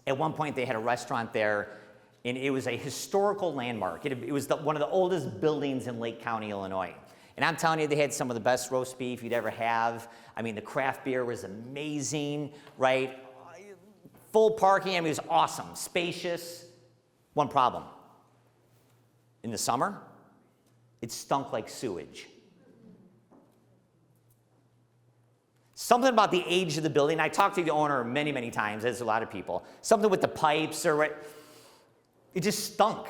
at one point they had a restaurant there, and it was a historical landmark. It was one of the oldest buildings in Lake County, Illinois. And I'm telling you, they had some of the best roast beef you'd ever have. I mean, the craft beer was amazing, right? Full parking, I mean, it was awesome, spacious. One problem. In the summer, it stunk like sewage. Something about the age of the building, I talked to the owner many, many times, as a lot of people. Something with the pipes or what, it just stunk.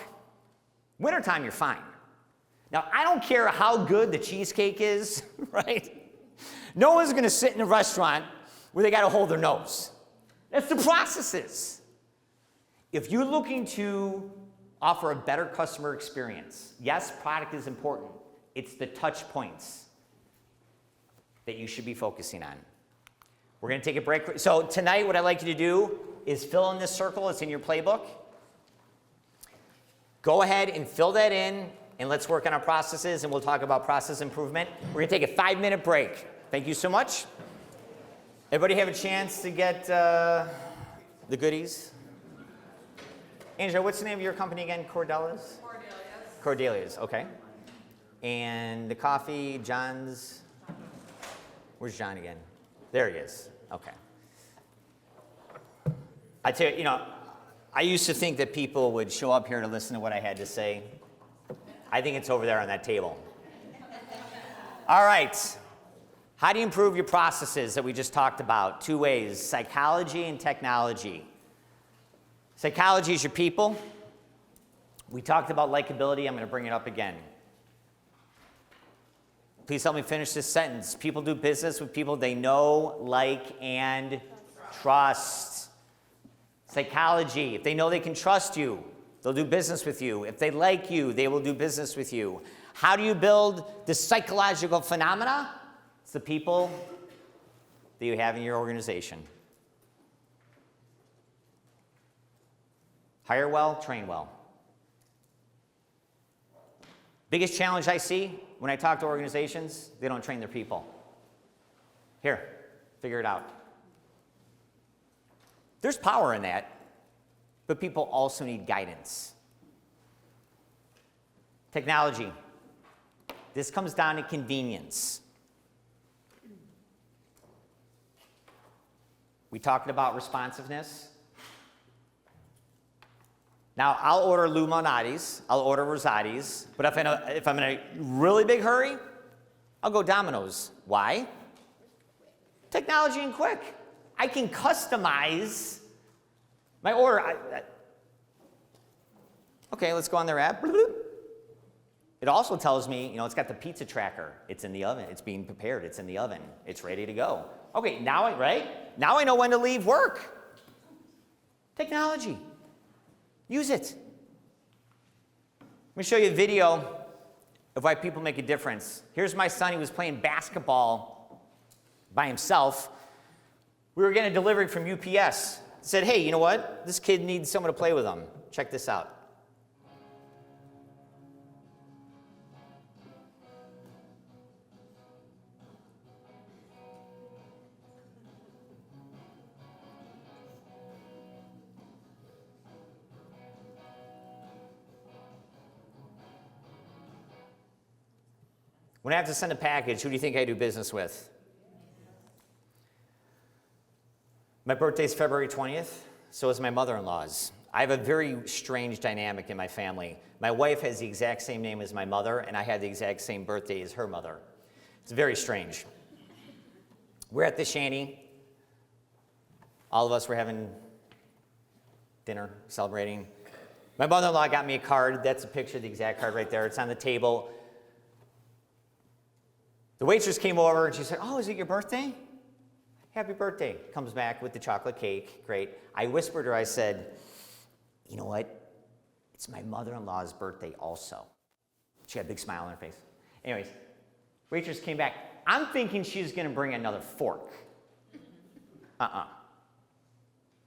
Wintertime, you're fine. Now, I don't care how good the cheesecake is, right? No one's gonna sit in a restaurant where they gotta hold their nose. That's the processes. If you're looking to offer a better customer experience, yes, product is important. It's the touch points that you should be focusing on. We're gonna take a break. So tonight, what I'd like you to do is fill in this circle. It's in your playbook. Go ahead and fill that in, and let's work on our processes, and we'll talk about process improvement. We're gonna take a 5-minute break. Thank you so much. Everybody have a chance to get the goodies? Angela, what's the name of your company again? Cordelia's? Cordelia's, okay. And the coffee, John's? Where's John again? There he is, okay. I tell you, I used to think that people would show up here to listen to what I had to say. I think it's over there on that table. All right. How do you improve your processes that we just talked about? 2 ways, psychology and technology. Psychology is your people. We talked about likability. I'm going to bring it up again. Please help me finish this sentence. People do business with people they know, like, and trust. Psychology, if they know they can trust you, they'll do business with you. If they like you, they will do business with you. How do you build the psychological phenomena? It's the people that you have in your organization. Hire well, train well. Biggest challenge I see when I talk to organizations, they don't train their people. Here, figure it out. There's power in that, but people also need guidance. Technology. This comes down to convenience. We talked about responsiveness. Now, I'll order Luminati's, I'll order Rosati's, but if I'm in a really big hurry, I'll go Domino's. Why? Technology and quick. I can customize my order. Okay, let's go on their app. It also tells me, it's got the pizza tracker. It's in the oven. It's being prepared. It's in the oven. It's ready to go. Okay, now I know when to leave work. Technology. Use it. Let me show you a video of why people make a difference. Here's my son. He was playing basketball by himself. We were getting a delivery from UPS. Said, hey, you know what? This kid needs someone to play with him. Check this out. When I have to send a package, who do you think I do business with? My birthday's February 20th, so is my mother-in-law's. I have a very strange dynamic in my family. My wife has the exact same name as my mother, and I had the exact same birthday as her mother. It's very strange. We're at the shanty. All of us were having dinner, celebrating. My mother-in-law got me a card. That's a picture of the exact card right there. It's on the table. The waitress came over and she said, oh, is it your birthday? Happy birthday. Comes back with the chocolate cake. Great. I whispered her, I said, you know what? It's my mother-in-law's birthday also. She had a big smile on her face. Anyways, waitress came back. I'm thinking she's going to bring another fork.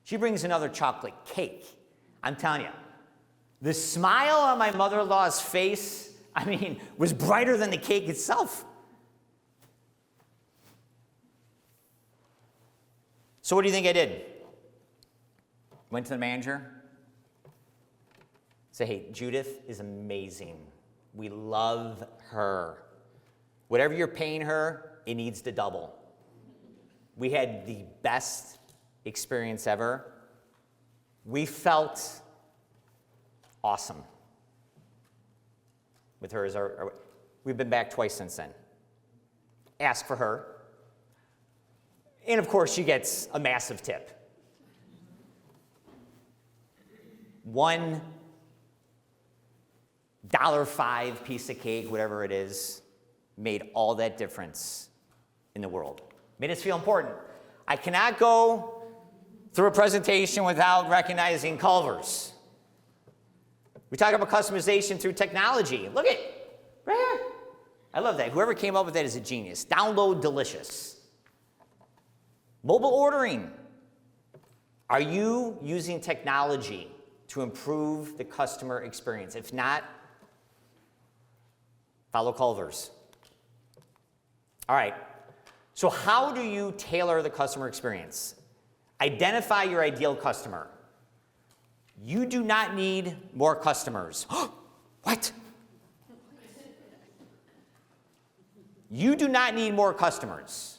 She brings another chocolate cake. I'm telling you, the smile on my mother-in-law's face, was brighter than the cake itself. So what do you think I did? Went to the manager. Say, hey, Judith is amazing. We love her. Whatever you're paying her, it needs to double. We had the best experience ever. We felt awesome with her as our we've been back twice since then. Ask for her. And of course, she gets a massive tip. $1.05 piece of cake, whatever it is, made all that difference in the world. Made us feel important. I cannot go through a presentation without recognizing Culver's. We talk about customization through technology. Look at right here. I love that. Whoever came up with that is a genius. Download delicious. Mobile ordering. Are you using technology to improve the customer experience? If not, follow Culver's. All right. So how do you tailor the customer experience? Identify your ideal customer. You do not need more customers. What? You do not need more customers.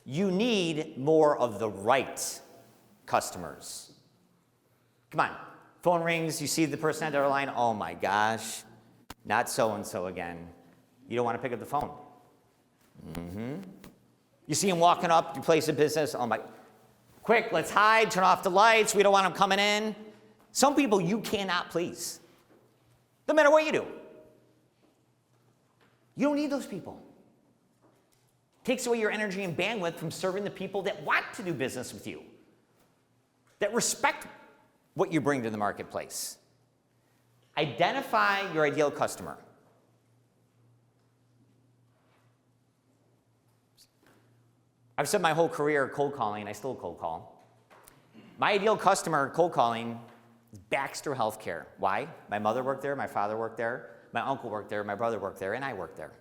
You need more of the right customers. Come on. Phone rings, you see the person at the other line. Oh my gosh, not so-and-so again. You don't want to pick up the phone. You see him walking up, you place a business. Oh my, quick, let's hide, turn off the lights. We don't want him coming in. Some people you cannot please. No matter what you do. You don't need those people. Takes away your energy and bandwidth from serving the people that want to do business with you, that respect what you bring to the marketplace. Identify your ideal customer. I've spent my whole career cold calling. I still cold call. My ideal customer cold calling is Baxter Healthcare. Why? My mother worked there, my father worked there, my uncle worked there, my brother worked there, and I worked there.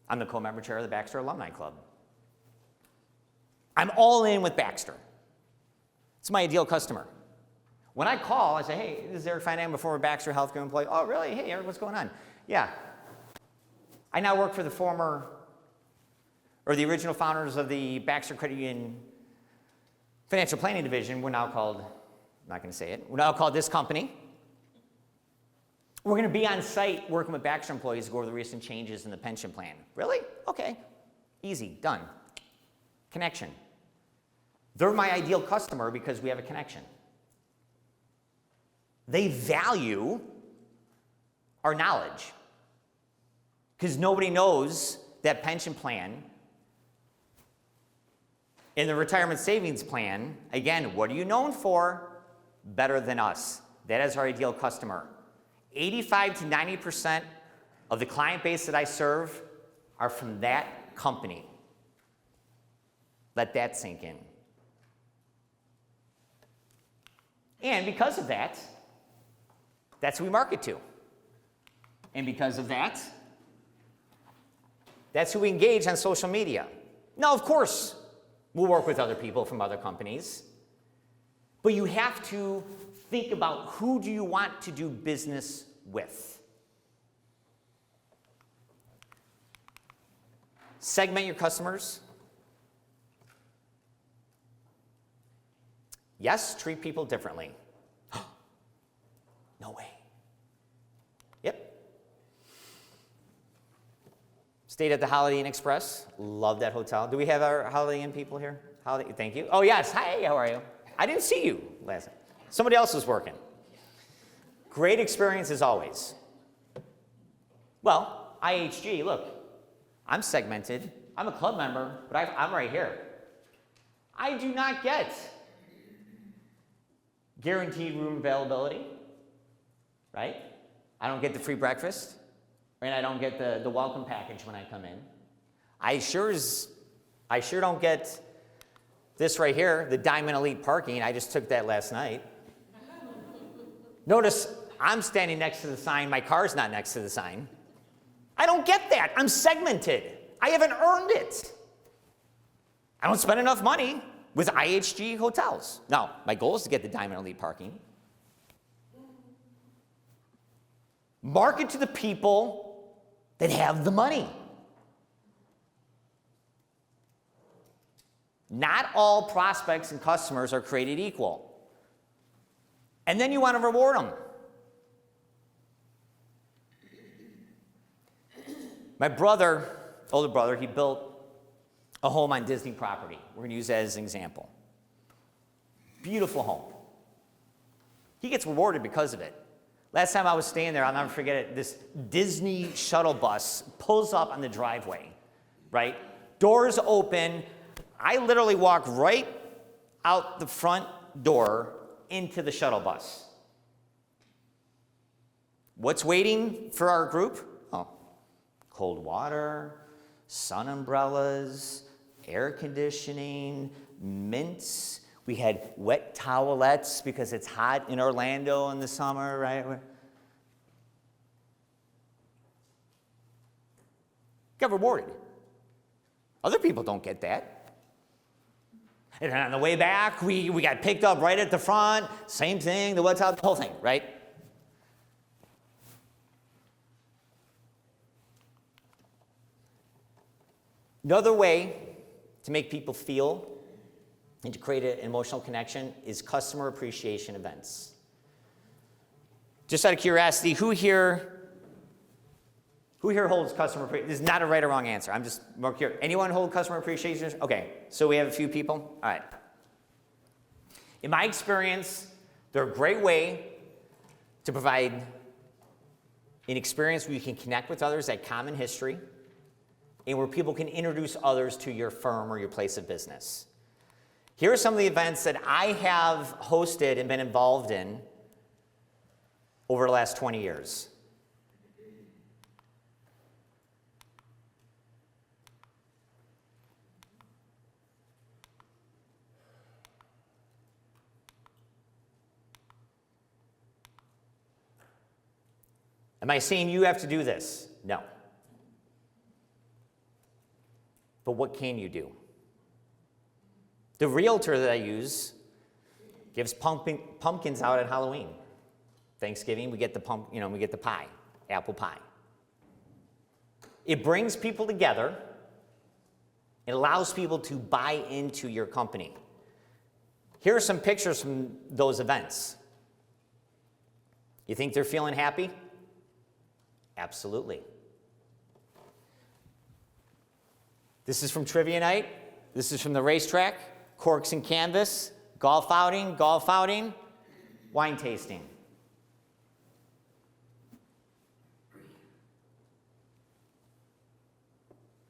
I'm the co-member chair of the Baxter Alumni Club. I'm all in with Baxter. It's my ideal customer. When I call, I say, hey, this is Eric Feinendegen, former Baxter Healthcare employee. Oh, really? Hey, Eric, what's going on? Yeah. I now work for the original founders of the Baxter Credit Union Financial Planning Division. We're now called, I'm not going to say it, we're now called this company. We're going to be on site working with Baxter employees to go over the recent changes in the pension plan. Really? Okay. Easy. Done. Connection. They're my ideal customer because we have a connection. They value our knowledge because nobody knows that pension plan in the retirement savings plan. Again, what are you known for? Better than us. That is our ideal customer. 85 to 90% of the client base that I serve are from that company. Let that sink in. And because of that, that's who we market to. And because of that, that's who we engage on social media. Now, of course, we'll work with other people from other companies, but you have to think about who do you want to do business with. Segment your customers. Yes, treat people differently. No way. Yep. Stayed at the Holiday Inn Express. Love that hotel. Do we have our Holiday Inn people here? Thank you. Oh, yes. Hi, how are you? I didn't see you last night. Somebody else was working. Great experience as always. Well, IHG, look, I'm segmented. I'm a club member, but I'm right here. I do not get guaranteed room availability, right? I don't get the free breakfast, and I don't get the welcome package when I come in. I sure don't get this right here, the Diamond Elite parking. I just took that last night. Notice I'm standing next to the sign. My car's not next to the sign. I don't get that. I'm segmented. I haven't earned it. I don't spend enough money with IHG hotels. Now, my goal is to get the Diamond Elite parking. Market to the people that have the money. Not all prospects and customers are created equal. And then you want to reward them. My brother, older brother, he built a home on Disney property. We're going to use that as an example. Beautiful home. He gets rewarded because of it. Last time I was staying there, I'll never forget it, this Disney shuttle bus pulls up on the driveway, right? Doors open. I literally walk right out the front door into the shuttle bus. What's waiting for our group? Oh, cold water, sun umbrellas, air conditioning, mints. We had wet towelettes because it's hot in Orlando in the summer, right? Got rewarded. Other people don't get that. And then on the way back, we got picked up right at the front. Same thing, the wet towel, the whole thing, right? Another way to make people feel and to create an emotional connection is customer appreciation events. Just out of curiosity, who here holds customer appreciation? This is not a right or wrong answer. I'm just more curious. Anyone hold customer appreciation? Okay, so we have a few people. All right. In my experience, they're a great way to provide an experience where you can connect with others at common history and where people can introduce others to your firm or your place of business. Here are some of the events that I have hosted and been involved in over the last 20 years. Am I saying you have to do this? No. But what can you do? The realtor that I use gives pumpkins out at Halloween. Thanksgiving, we get the we get the pie, apple pie. It brings people together. It allows people to buy into your company. Here are some pictures from those events. You think they're feeling happy? Absolutely. This is from trivia night. This is from the racetrack. Corks and canvas, golf outing, wine tasting.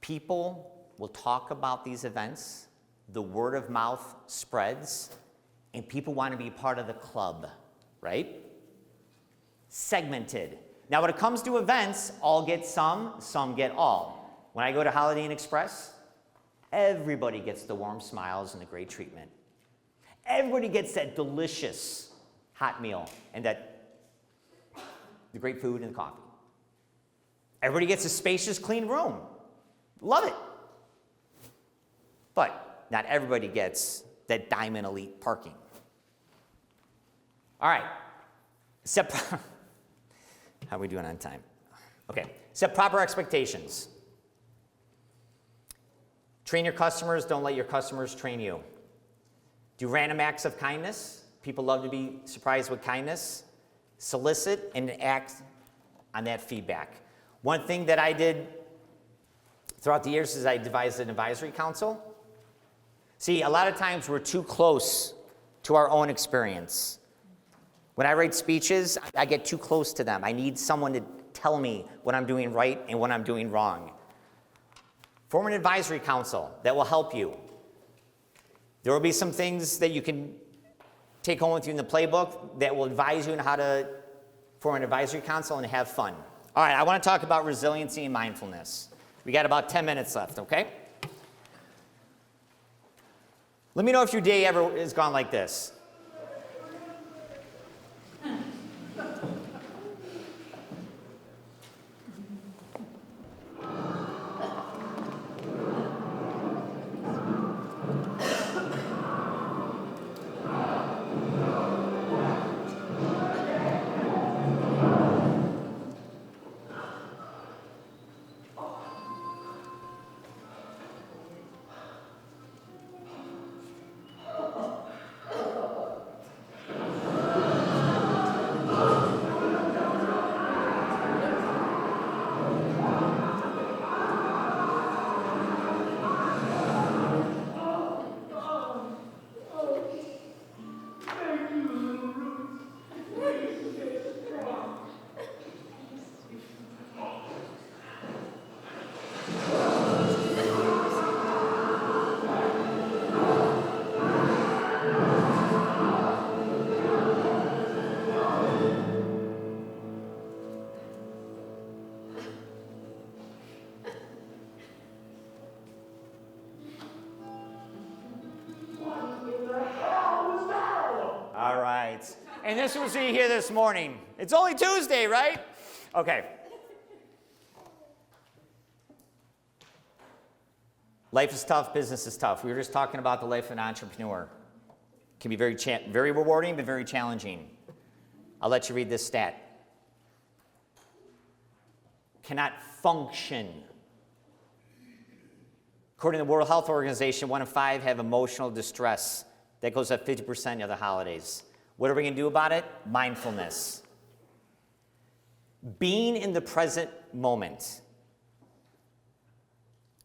People will talk about these events, the word of mouth spreads, and people want to be part of the club, right? segmented. Now, when it comes to events, all get some get all. When I go to Holiday Inn Express, everybody gets the warm smiles and the great treatment. Everybody gets that delicious hot meal and the great food and the coffee. Everybody gets a spacious, clean room. Love it. But not everybody gets that Diamond Elite parking. All right. How are we doing on time? Okay. Set proper expectations. Train your customers. Don't let your customers train you. Do random acts of kindness. People love to be surprised with kindness. Solicit and act on that feedback. One thing that I did throughout the years is I devised an advisory council. See, a lot of times we're too close to our own experience. When I write speeches, I get too close to them. I need someone to tell me what I'm doing right and what I'm doing wrong. Form an advisory council that will help you. There will be some things that you can take home with you in the playbook that will advise you on how to form an advisory council and have fun. All right, I want to talk about resiliency and mindfulness. We got about 10 minutes left, okay? Let me know if your day ever has gone like this. And this was here this morning. It's only Tuesday, right? Okay. Life is tough, business is tough. We were just talking about the life of an entrepreneur. It can be very rewarding, but very challenging. I'll let you read this stat. Cannot function. According to the World Health Organization, 1 in 5 have emotional distress. That goes up 50% of the holidays. What are we going to do about it? Mindfulness. Being in the present moment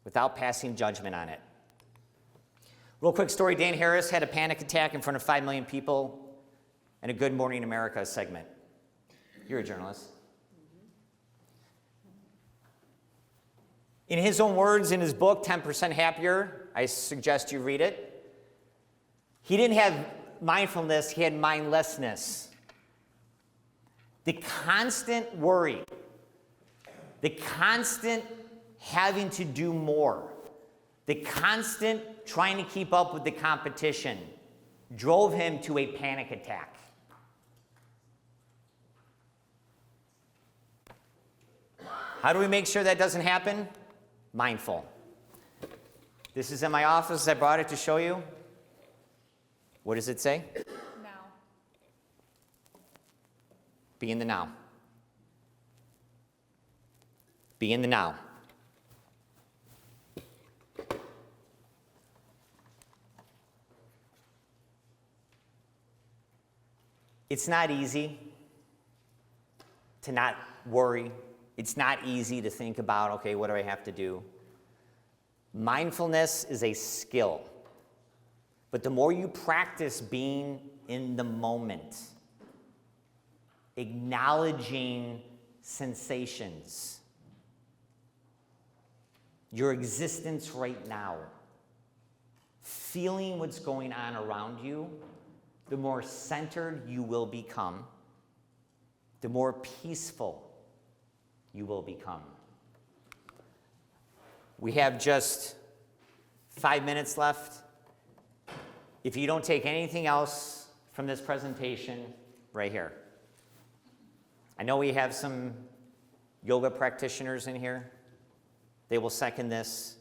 without passing judgment on it. Real quick story, Dan Harris had a panic attack in front of 5 million people in a Good Morning America segment. You're a journalist. In his own words, in his book, 10% Happier, I suggest you read it. He didn't have mindfulness, he had mindlessness. The constant worry, the constant having to do more, the constant trying to keep up with the competition drove him to a panic attack. How do we make sure that doesn't happen? Mindful. This is in my office. I brought it to show you. What does it say? Now. Be in the now. Be in the now. It's not easy to not worry. It's not easy to think about, okay, what do I have to do? Mindfulness is a skill. But the more you practice being in the moment, acknowledging sensations, your existence right now, feeling what's going on around you, the more centered you will become, the more peaceful you will become. We have just 5 minutes left. If you don't take anything else from this presentation, right here. I know we have some yoga practitioners in here. They will second this.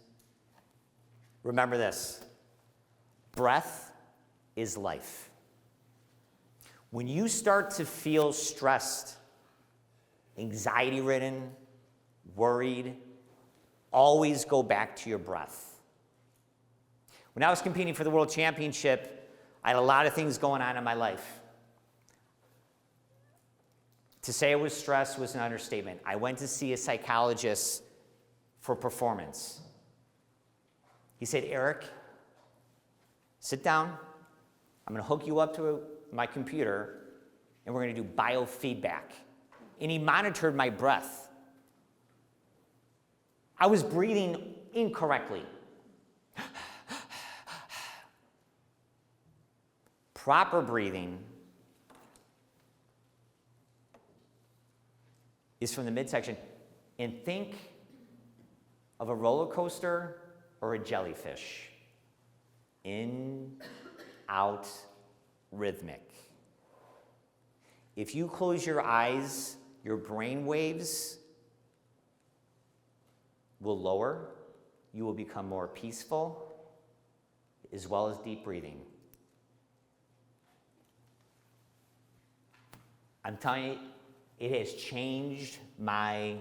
Remember this. Breath is life. When you start to feel stressed, anxiety-ridden, worried, always go back to your breath. When I was competing for the World Championship, I had a lot of things going on in my life. To say it was stress was an understatement. I went to see a psychologist for performance. He said, Eric, sit down. I'm going to hook you up to my computer, and we're going to do biofeedback. And he monitored my breath. I was breathing incorrectly. Proper breathing is from the midsection. And think of a roller coaster or a jellyfish. In, out, rhythmic. If you close your eyes, your brain waves will lower. You will become more peaceful, as well as deep breathing. I'm telling you, it has changed my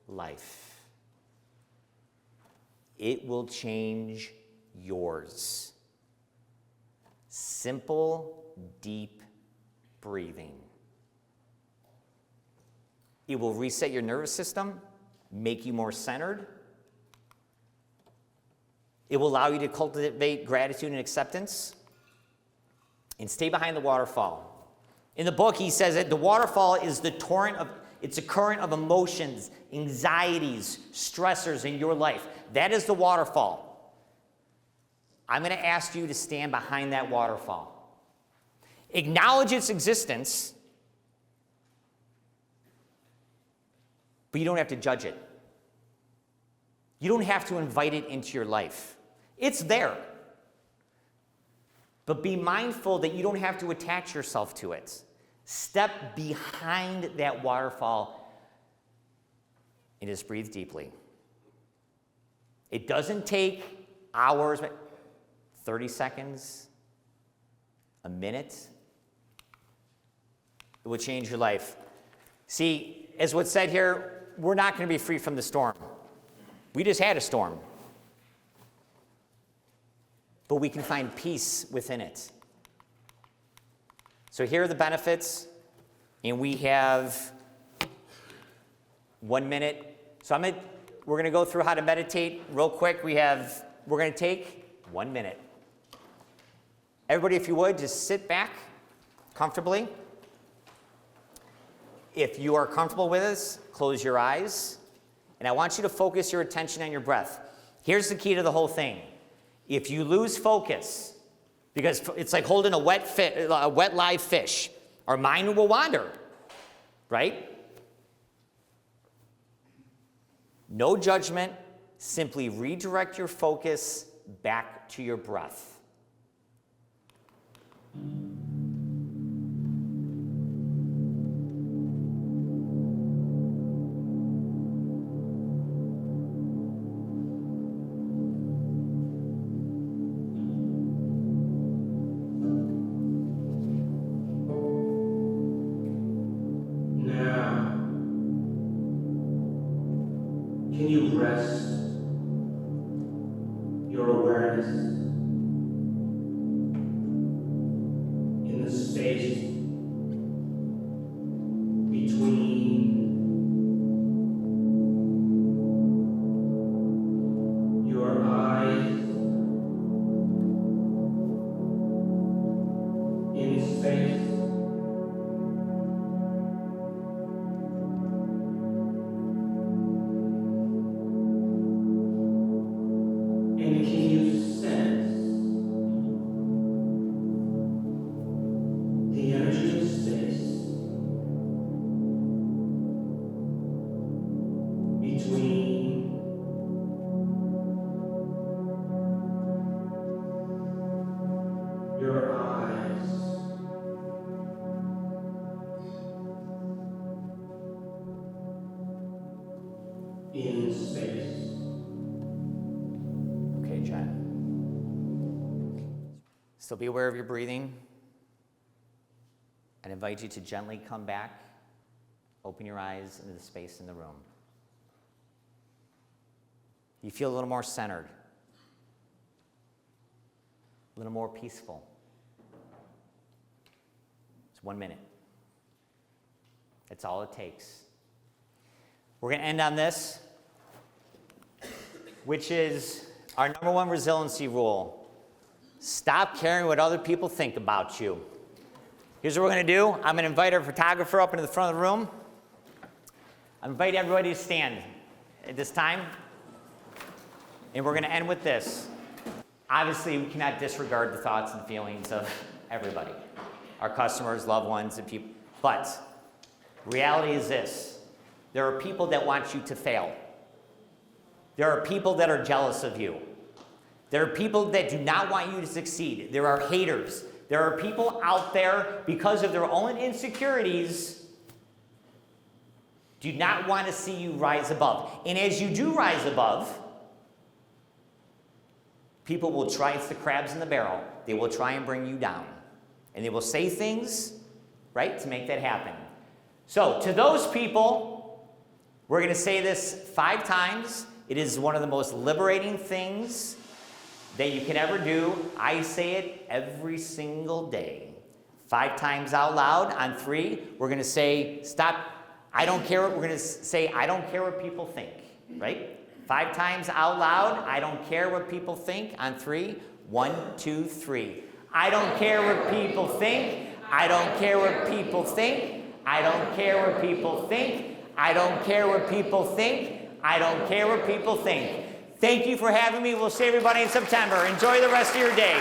life. It will change yours. Simple, deep breathing. It will reset your nervous system, make you more centered. It will allow you to cultivate gratitude and acceptance. And stay behind the waterfall. In the book, he says that the waterfall is it's a current of emotions, anxieties, stressors in your life. That is the waterfall. I'm going to ask you to stand behind that waterfall. Acknowledge its existence, but you don't have to judge it. You don't have to invite it into your life. It's there. But be mindful that you don't have to attach yourself to it. Step behind that waterfall and just breathe deeply. It doesn't take hours, but 30 seconds, a minute. It will change your life. See, as what's said here, we're not going to be free from the storm. We just had a storm. But we can find peace within it. So here are the benefits, and we have 1 minute. So we're going to go through how to meditate real quick. We're going to take 1 minute. Everybody, if you would, just sit back comfortably. If you are comfortable with this, close your eyes. And I want you to focus your attention on your breath. Here's the key to the whole thing. If you lose focus, because it's like holding a wet live fish, our mind will wander, right? No judgment, simply redirect your focus back to your breath. Can you rest your awareness in the space between your eyes, in space and can you sense the energy your eyes. In space. Okay, Jen. Still be aware of your breathing. I'd invite you to gently come back, open your eyes into the space in the room. You feel a little more centered, a little more peaceful. It's 1 minute. That's all it takes. We're going to end on this, which is our number one resiliency rule. Stop caring what other people think about you. Here's what we're going to do. I'm going to invite our photographer up into the front of the room. I invite everybody to stand at this time. And we're going to end with this. Obviously, we cannot disregard the thoughts and feelings of everybody, our customers, loved ones, and people. But reality is this. There are people that want you to fail. There are people that are jealous of you. There are people that do not want you to succeed. There are haters. There are people out there, because of their own insecurities, do not want to see you rise above. And as you do rise above, people will try, it's the crabs in the barrel. They will try and bring you down. And they will say things, right, to make that happen. So to those people, we're going to say this 5 times. It is one of the most liberating things that you can ever do. I say it every single day. 5 times out loud. On 3, we're going to say, stop, I don't care. We're going to say, I don't care what people think, right? 5 times out loud, I don't care what people think. On 3, 1, 2, 3. I don't care what people think. I don't care what people think. I don't care what people think. I don't care what people think. I don't care what people think. Thank you for having me. We'll see everybody in September. Enjoy the rest of your day.